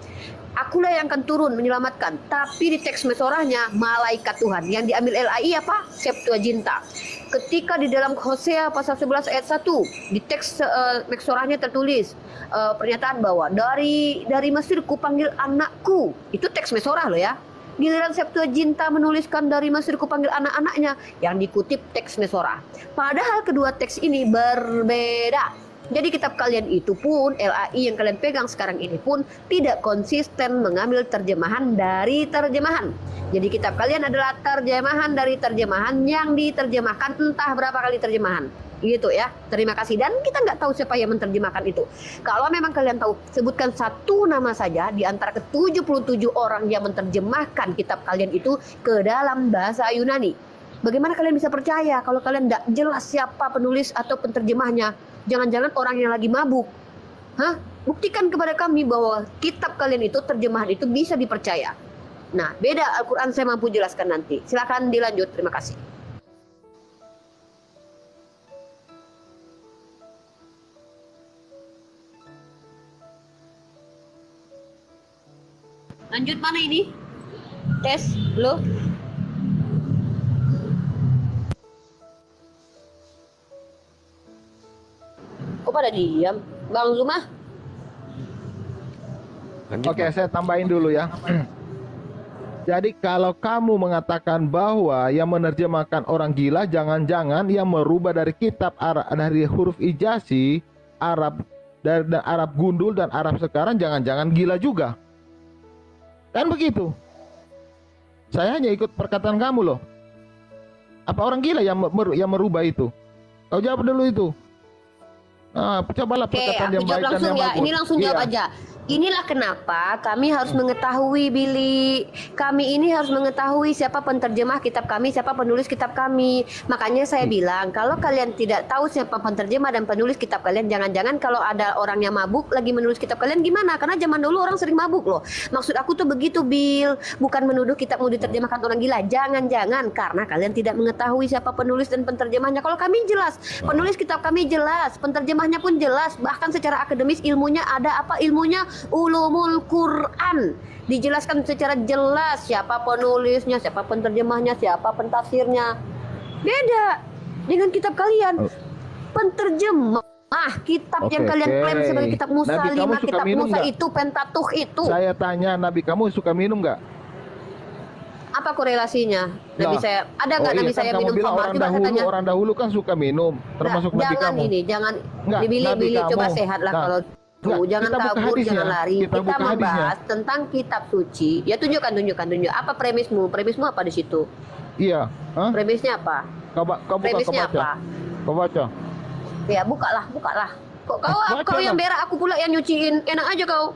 Akulah yang akan turun menyelamatkan. Tapi di teks mesorahnya malaikat Tuhan. Yang diambil LAI apa? Septuaginta. Ketika di dalam Hosea pasal 11 ayat 1 di teks mesorahnya tertulis pernyataan bahwa dari Mesir kupanggil anakku. Itu teks mesorah loh ya. Giliran Septuaginta menuliskan dari Mesir kupanggil anak-anaknya, yang dikutip teks mesorah. Padahal kedua teks ini berbeda. Jadi kitab kalian itu pun, LAI yang kalian pegang sekarang ini pun tidak konsisten mengambil terjemahan dari terjemahan. Jadi kitab kalian adalah terjemahan dari terjemahan yang diterjemahkan entah berapa kali terjemahan. Gitu ya, terima kasih. Dan kita nggak tahu siapa yang menerjemahkan itu. Kalau memang kalian tahu, sebutkan satu nama saja di antara ke-77 orang yang menerjemahkan kitab kalian itu ke dalam bahasa Yunani. Bagaimana kalian bisa percaya kalau kalian nggak jelas siapa penulis atau penterjemahnya? Jangan-jangan orang yang lagi mabuk. Hah? Buktikan kepada kami bahwa kitab kalian itu, terjemahan itu bisa dipercaya. Nah, beda Al-Quran saya mampu jelaskan nanti. Silakan dilanjut, terima kasih. Lanjut mana ini? Tes, lo? Kok pada diam? Bang Zuma? Oke, saya tambahin dulu ya. Jadi kalau kamu mengatakan bahwa yang menerjemahkan orang gila, jangan-jangan yang merubah dari kitab Arab, dari huruf ijasi Arab, dari Arab gundul dan Arab sekarang, jangan-jangan gila juga. Kan begitu? Saya hanya ikut perkataan kamu loh. Apa orang gila yang merubah itu? Kau jawab dulu itu. Nah, cobalah perkataan yang baik dan yang bagus. Ini langsung jawab aja. Inilah kenapa kami harus mengetahui, Billy. Kami ini harus mengetahui siapa penterjemah kitab kami, siapa penulis kitab kami. Makanya saya bilang, kalau kalian tidak tahu siapa penterjemah dan penulis kitab kalian, jangan-jangan kalau ada orang yang mabuk lagi menulis kitab kalian gimana? Karena zaman dulu orang sering mabuk loh. Maksud aku tuh begitu, Bill. Bukan menuduh kitabmu diterjemahkan orang gila. Jangan-jangan karena kalian tidak mengetahui siapa penulis dan penterjemahnya. Kalau kami jelas, penulis kitab kami jelas, penterjemahnya pun jelas. Bahkan secara akademis ilmunya ada apa ilmunya? Ulumul Quran, dijelaskan secara jelas siapa penulisnya, siapa penterjemahnya, siapa pentafsirnya. Beda dengan kitab kalian. Penterjemah kitab yang kalian klaim sebagai kitab Musa, Nabi 5 kitab Musa gak? Itu Pentateuch itu. Saya tanya, Nabi kamu suka minum nggak? Apa korelasinya? Nabi saya ada nggak Nabi saya minum khamar? Orang dahulu kan suka minum, termasuk Nabi kamu. Jangan dibili-bili, coba sehat lah kalau jangan kabur, jangan lari. Kita membahas tentang kitab suci. Ya tunjukkan. Apa premismu? Premismu apa di situ? Iya. Premisnya apa? Premisnya apa? Kau baca. Ya bukalah. Kok kau yang berak, aku pula yang nyuciin. Enak aja kau.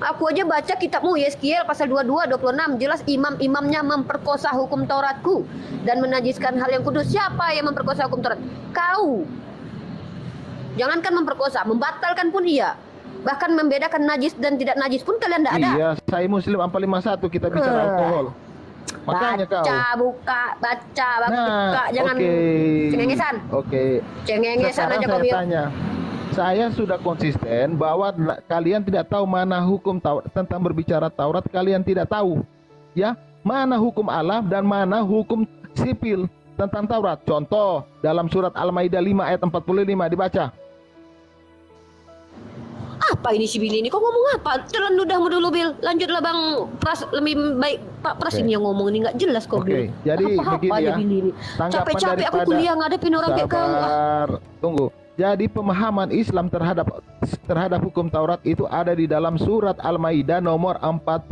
Aku aja baca kitabmu Yeskiel pasal 22-26 jelas imam-imamnya memperkosa hukum Tauratku dan menajiskan hal yang kudus. Siapa yang memperkosa hukum Taurat? Kau. Jangankan memperkosa, membatalkan pun iya. Bahkan membedakan najis dan tidak najis pun kalian tidak ada. Iya, saya Muslim 451 kita bicara alkohol. Makanya buka, jangan cengengesan. Cengengesan aja kau bilang. Saya sudah konsisten bahwa kalian tidak tahu mana hukum tentang berbicara Taurat, kalian tidak tahu. Ya, mana hukum Allah dan mana hukum sipil tentang Taurat. Contoh dalam surat Al-Maidah 5 ayat 45 dibaca. Apa ini si Billy ini? Kok ngomong apa? Telan ludahmu dulu, Bil. Lanjutlah Bang Pras, lebih baik Pak Pras ini yang ngomong ini nggak jelas kok, Bil. Jadi begini ya. Capek-capek aku kuliah ngadepin orang kayak kau. Tunggu. Jadi pemahaman Islam terhadap hukum Taurat itu ada di dalam surat Al-Maidah nomor 45.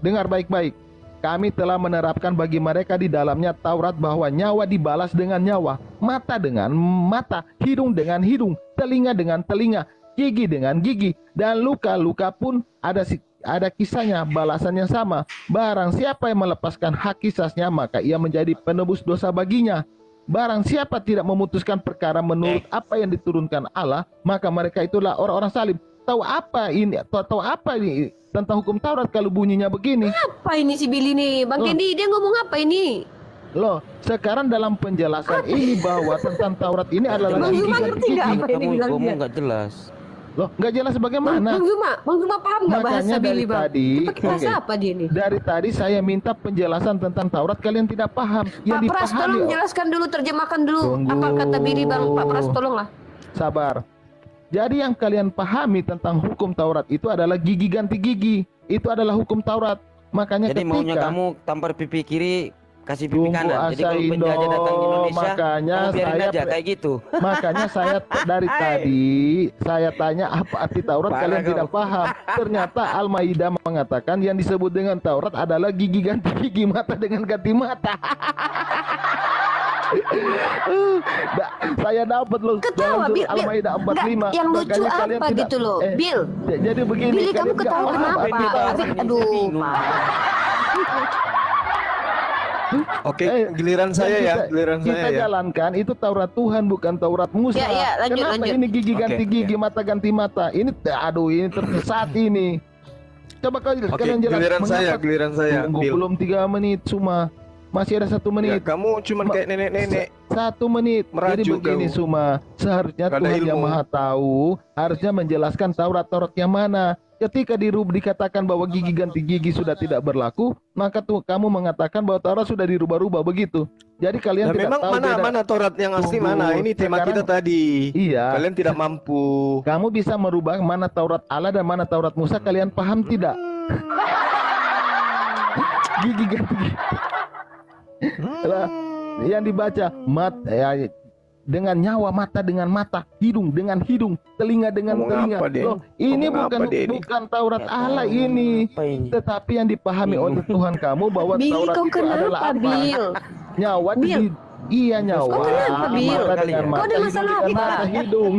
Dengar baik-baik. Kami telah menerapkan bagi mereka di dalamnya Taurat bahwa nyawa dibalas dengan nyawa, mata dengan mata, hidung dengan hidung, telinga dengan telinga, gigi dengan gigi, dan luka-luka pun ada kisahnya, balasan yang sama. Barang siapa yang melepaskan hak kisahnya, maka ia menjadi penebus dosa baginya. Barang siapa tidak memutuskan perkara menurut apa yang diturunkan Allah, maka mereka itulah orang-orang salim. Tahu apa ini tentang hukum Taurat kalau bunyinya begini? Apa ini si Billy nih? Bang Kendi dia ngomong apa ini? Loh, sekarang dalam penjelasan ini bahwa tentang Taurat ini adalah Bang Zuma ngerti nggak apa yang dibilang Kamu dia? nggak jelas. Loh, nggak jelas bagaimana? Bang Zuma paham nggak bahasa Makanya dari Billy Bang? tadi, Itu pakai bahasa apa dia ini? dari tadi saya minta penjelasan tentang Taurat, kalian tidak paham. Pak Pras, tolong jelaskan dulu, terjemahkan dulu apa kata Billy Bang. Pak Pras, tolonglah. Sabar. Jadi yang kalian pahami tentang hukum Taurat itu adalah gigi ganti gigi. Itu adalah hukum Taurat. Makanya Jadi ketika maunya kamu tampar pipi kiri, kasih pipi Tunggu, kanan. Jadi kalau penjajah datang ke Indonesia, makanya kamu biarin saya aja kayak gitu. Makanya saya dari tadi saya tanya apa arti Taurat, Parah kalian kamu. tidak paham. Ternyata Al-Maidah mengatakan yang disebut dengan Taurat adalah gigi ganti gigi, mata dengan ganti mata. Saya dapat loh. Ketawa, Bil. Al-Maidah 45. Yang lucu Makanya kalian apa tidak- gitu loh, Bil? Jadi begini. Billy, kalian kamu nggak ketawa paham kenapa? arti Taurat. Aduh, Oke, giliran saya ya, giliran kita saya ya. jalankan itu Taurat Tuhan, bukan Taurat Musa. Ya, lanjut, Kenapa lanjut. ini gigi ganti Oke, gigi, mata ganti mata? Ini aduh, ini tersesat ini. Coba kalian jelaskan. Giliran saya. Tunggu, Bil. belum 3 menit cuma. Masih ada 1 Ya, menit. kamu cuman kayak nenek-nenek. 1 menit. Merajuk Jadi begini kau. Suma, seharusnya Gak ada Tuhan yang ilmu. Maha Tahu harusnya menjelaskan Taurat yang mana. Ketika dikatakan bahwa gigi ganti gigi sudah tidak berlaku, maka tuh kamu mengatakan bahwa Taurat sudah dirubah-rubah begitu. Jadi kalian Nah, tidak memang tahu beda. mana Taurat yang asli Tunggu, mana? Ini tema sekarang- kita tadi. Iya. Kalian tidak mampu. Kamu bisa merubah mana Taurat Allah dan mana Taurat Musa, kalian paham tidak? Gigi ganti gigi. Lah, yang dibaca dengan nyawa, mata dengan mata, hidung dengan hidung, telinga dengan Ngomong telinga. apa, Den? Loh, ini Ngomong bukan apa, Den? bukan Taurat Allah ini. Apa ini? Tetapi yang dipahami oleh Tuhan kamu bahwa Billy, Taurat kau itu adalah kenapa, apa? Bil? Nyawa Bil. iya nyawa. Kau kenapa, Bil? Mata dengan Kau mata, ada hidung masalah dengan apa? mata, hidung.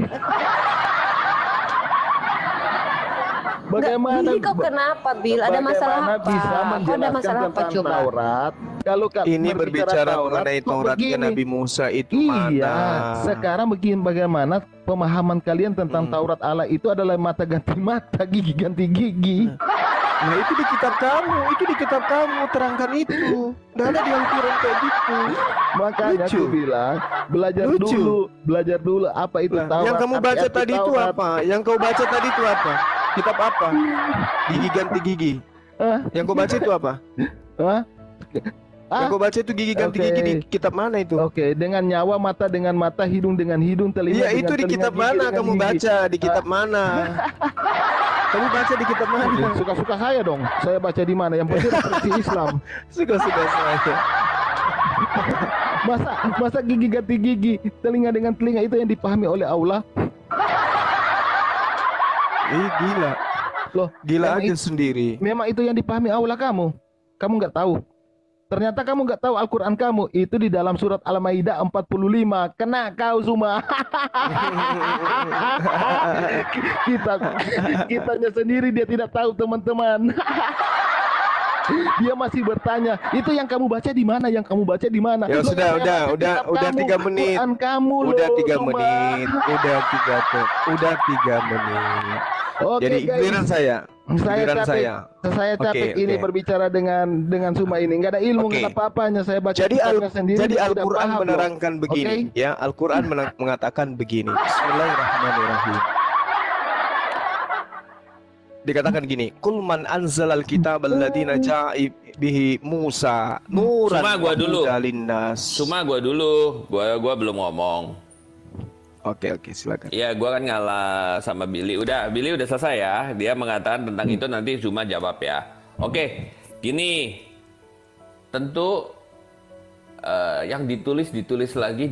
Bagaimana Billy, kau kenapa, Bil? Ada masalah bagaimana apa? bisa Kau ada menjelaskan masalah apa tentang coba? Taurat? Kalau Ini berbicara mengenai kok Tauratnya begini? Nabi Musa itu Iya, mana? sekarang begini, bagaimana pemahaman kalian tentang Taurat Allah itu adalah mata ganti mata, gigi ganti gigi. Nah, itu di kitab kamu, terangkan itu. Nggak ada di Al-Quran kayak gitu. Makanya Lucu. aku bilang belajar dulu apa itu Nah, Taurat. yang kamu baca arti-arti tadi itu Taurat. apa? Yang kau baca tadi itu apa? Kitab apa? Gigi ganti gigi. Hah? Yang kau baca itu apa? Hah? Yang kau baca itu gigi ganti Oke. gigi di kitab mana itu? Oke, dengan nyawa, mata dengan mata, hidung dengan hidung, telinga Iya, dengan itu di telinga, kitab gigi mana dengan kamu gigi. baca? Di kitab mana? Kamu baca di kitab mana? Suka-suka saya dong. Saya baca di mana? Yang penting versi Islam. Suka-suka saya. Masa gigi ganti gigi, telinga dengan telinga itu yang dipahami oleh Allah. Gila. Loh, Gila memang aja sendiri. memang itu yang dipahami Allah kamu. Kamu nggak tahu. Ternyata kamu nggak tahu Al-Quran kamu itu di dalam surat Al-Maidah 45. Kena kau semua. Kitanya sendiri dia tidak tahu, teman-teman. Dia masih bertanya, itu yang kamu baca di mana? Yang kamu baca di mana? Ya Loh, sudah, saya baca udah kitab 3 kamu, menit. Quran kamu Udah loh, 3 Suma. menit. Udah 3 menit. Oke, Jadi guys. giliran saya. Giliran Saya capek Oke, ini oke. berbicara dengan Suma ini. Nggak ada ilmu, Oke. nggak ada apa-apanya. Saya baca Jadi kitabnya sendiri. jadi tidak Al-Quran paham loh. menerangkan begini, Oke? ya. Al-Quran mengatakan begini. Bismillahirrahmanirrahim. Dikatakan gini, "Qul man anzalal kitab alladziina ja'a bihi Musa nuran Cuma gua dulu. linnas." Cuma gua dulu, gua belum ngomong. Oke, silakan. Iya, gua kan ngalah sama Billy. Billy udah selesai ya. Dia mengatakan tentang itu, nanti Zuma jawab ya. Oke, gini. Tentu yang ditulis lagi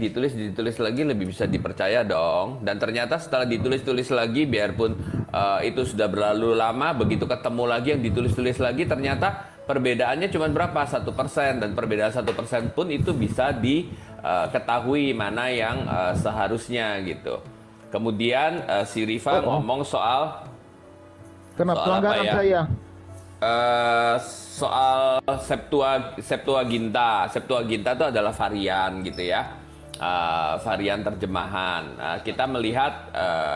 lebih bisa dipercaya dong. Dan ternyata setelah ditulis lagi, biarpun itu sudah berlalu lama, begitu ketemu lagi yang ditulis lagi, ternyata perbedaannya cuma berapa? 1%, dan perbedaan 1% pun itu bisa diketahui mana yang seharusnya gitu. Kemudian si Rifa ngomong soal Kenapa soal apa pelanggaran ya? saya? Soal Septuaginta. Septuaginta itu adalah varian gitu ya. Varian terjemahan. Kita melihat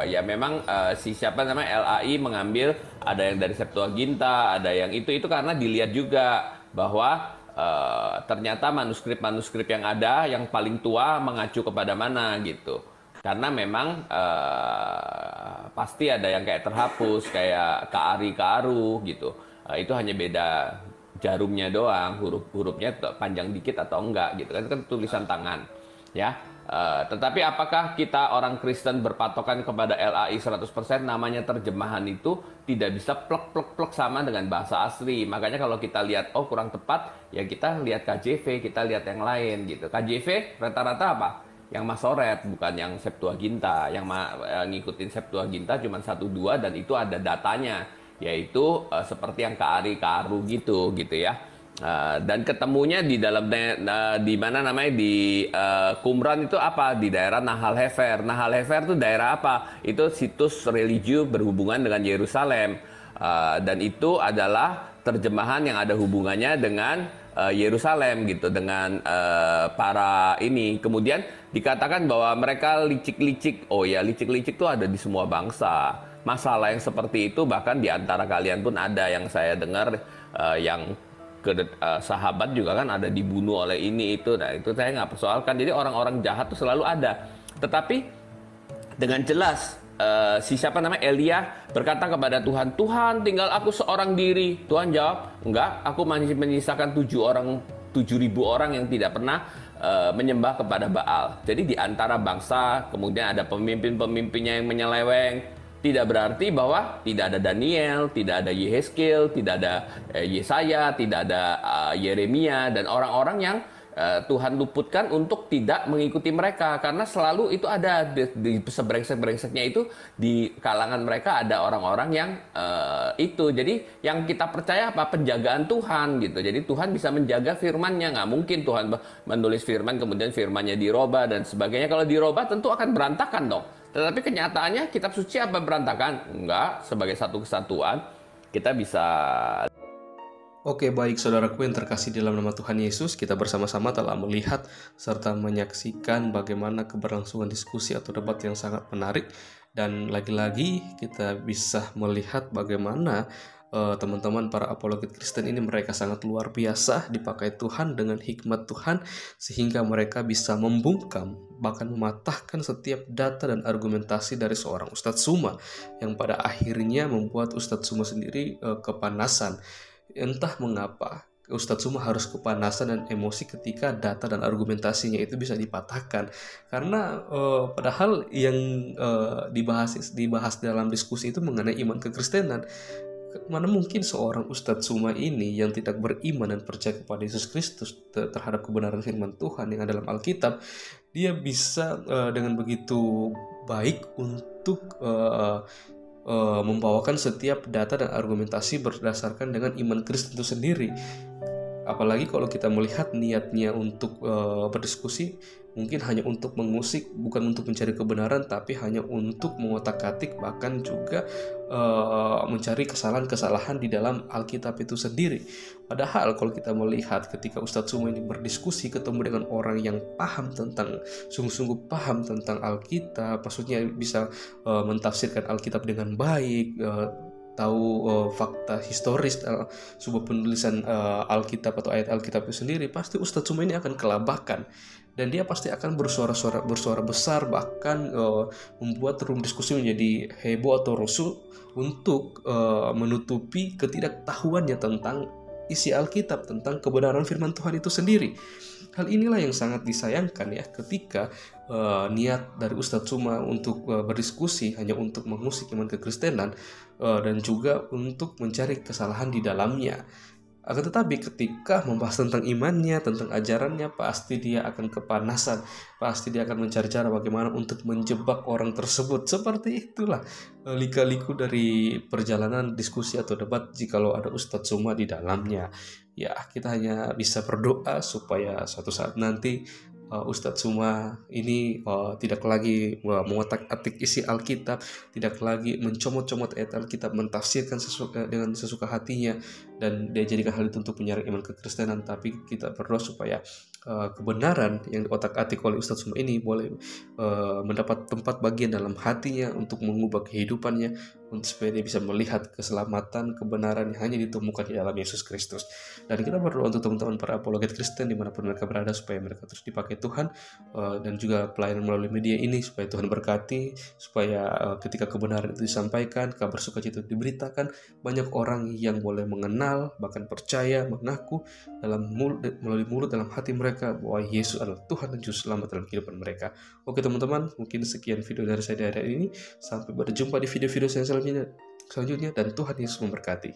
ya memang siapa namanya LAI mengambil ada yang dari Septuaginta, ada yang itu karena dilihat juga bahwa ternyata manuskrip-manuskrip yang ada yang paling tua mengacu kepada mana gitu. Karena memang pasti ada yang kayak terhapus, kayak Kaari Kaaru gitu. Itu hanya beda jarumnya doang, hurufnya panjang dikit atau enggak gitu kan, itu kan tulisan tangan ya. Tetapi apakah kita orang Kristen berpatokan kepada LAI 100%? Namanya terjemahan itu tidak bisa plek sama dengan bahasa asli. Makanya kalau kita lihat oh kurang tepat, ya kita lihat KJV, kita lihat yang lain gitu. KJV rata-rata apa? Yang Masoret, bukan yang Septuaginta. Yang ngikutin Septuaginta cuma 1-2 dan itu ada datanya, yaitu seperti yang Kaari Kaaru gitu ya. Dan ketemunya di dalam di mana namanya di Qumran itu apa? Di daerah Nahal Hefer. Nahal Hefer itu daerah apa? Itu situs religius berhubungan dengan Yerusalem. Dan itu adalah terjemahan yang ada hubungannya dengan Yerusalem gitu, dengan para ini. Kemudian dikatakan bahwa mereka licik-licik. Oh ya, licik-licik itu ada di semua bangsa. Masalah yang seperti itu bahkan di antara kalian pun ada, yang saya dengar yang sahabat juga kan ada dibunuh oleh ini itu. Nah itu saya nggak persoalkan. Jadi orang-orang jahat itu selalu ada. Tetapi dengan jelas siapa namanya Elia berkata kepada Tuhan, Tuhan tinggal aku seorang diri. Tuhan jawab, enggak, aku masih menyisakan 7.000 orang yang tidak pernah menyembah kepada Baal. Jadi di antara bangsa kemudian ada pemimpin-pemimpinnya yang menyeleweng. Tidak berarti bahwa tidak ada Daniel, tidak ada Yehezkiel, tidak ada Yesaya, tidak ada Yeremia dan orang-orang yang Tuhan luputkan untuk tidak mengikuti mereka, karena selalu itu ada di sebrengsek-brengseknya itu di kalangan mereka ada orang-orang yang itu. Jadi yang kita percaya apa? Penjagaan Tuhan gitu. Jadi Tuhan bisa menjaga firman-Nya. Nggak mungkin Tuhan menulis firman kemudian firman-Nya dirubah dan sebagainya. Kalau dirubah tentu akan berantakan dong. Tetapi kenyataannya kitab suci apa berantakan? Enggak, sebagai satu kesatuan kita bisa. Oke, baik saudaraku yang terkasih dalam nama Tuhan Yesus, kita bersama-sama telah melihat serta menyaksikan bagaimana keberlangsungan diskusi atau debat yang sangat menarik. Dan lagi-lagi kita bisa melihat bagaimana teman-teman para apologet Kristen ini mereka sangat luar biasa dipakai Tuhan dengan hikmat Tuhan, sehingga mereka bisa membungkam bahkan mematahkan setiap data dan argumentasi dari seorang Ustadz Tsuma yang pada akhirnya membuat Ustadz Tsuma sendiri kepanasan. Entah mengapa Ustadz Tsuma harus kepanasan dan emosi ketika data dan argumentasinya itu bisa dipatahkan, karena padahal yang dibahas dalam diskusi itu mengenai iman kekristenan. Mana mungkin seorang Ustadz Tsuma ini yang tidak beriman dan percaya kepada Yesus Kristus terhadap kebenaran firman Tuhan yang ada dalam Alkitab, dia bisa dengan begitu baik untuk membawakan setiap data dan argumentasi berdasarkan dengan iman Kristen itu sendiri. Apalagi kalau kita melihat niatnya untuk berdiskusi mungkin hanya untuk mengusik, bukan untuk mencari kebenaran, tapi hanya untuk mengotak-atik, bahkan juga mencari kesalahan-kesalahan di dalam Alkitab itu sendiri. Padahal kalau kita melihat ketika Ustadz Tsuma ini berdiskusi ketemu dengan orang yang paham tentang, sungguh-sungguh paham tentang Alkitab, maksudnya bisa mentafsirkan Alkitab dengan baik, tahu fakta historis sebuah penulisan Alkitab atau ayat Alkitab itu sendiri, pasti Ustadz Tsuma ini akan kelabakan. Dan dia pasti akan bersuara besar, bahkan membuat room diskusi menjadi heboh atau rusuh untuk menutupi ketidaktahuannya tentang isi Alkitab, tentang kebenaran firman Tuhan itu sendiri. Hal inilah yang sangat disayangkan ya, ketika niat dari Ustadz Tsuma untuk berdiskusi hanya untuk mengusik iman kekristenan dan juga untuk mencari kesalahan di dalamnya. Akan tetapi ketika membahas tentang imannya, tentang ajarannya, pasti dia akan kepanasan, pasti dia akan mencari cara bagaimana untuk menjebak orang tersebut. Seperti itulah lika-liku dari perjalanan diskusi atau debat jikalau ada Ustadz Tsuma di dalamnya. Ya, kita hanya bisa berdoa supaya suatu saat nanti Ustadz Tsuma ini tidak lagi mengotak-atik isi Alkitab, tidak lagi mencomot-comot ayat Alkitab, mentafsirkan dengan sesuka hatinya, dan dia jadikan hal itu untuk menyerang iman kekristenan. Tapi kita berdoa supaya kebenaran yang diotak-atik oleh Ustadz Suma ini boleh mendapat tempat bagian dalam hatinya untuk mengubah kehidupannya, untuk supaya dia bisa melihat keselamatan, kebenaran yang hanya ditemukan di dalam Yesus Kristus. Dan kita berdoa untuk teman-teman para apologet Kristen dimanapun mereka berada, supaya mereka terus dipakai Tuhan, dan juga pelayanan melalui media ini, supaya Tuhan berkati, supaya ketika kebenaran itu disampaikan, kabar sukacita itu diberitakan, banyak orang yang boleh mengenal, bahkan percaya, mengaku melalui mulut dalam hati mereka bahwa Yesus adalah Tuhan dan Juru Selamat dalam kehidupan mereka. Oke teman-teman, mungkin sekian video dari saya di hari ini. Sampai berjumpa di video-video saya selanjutnya, dan Tuhan Yesus memberkati.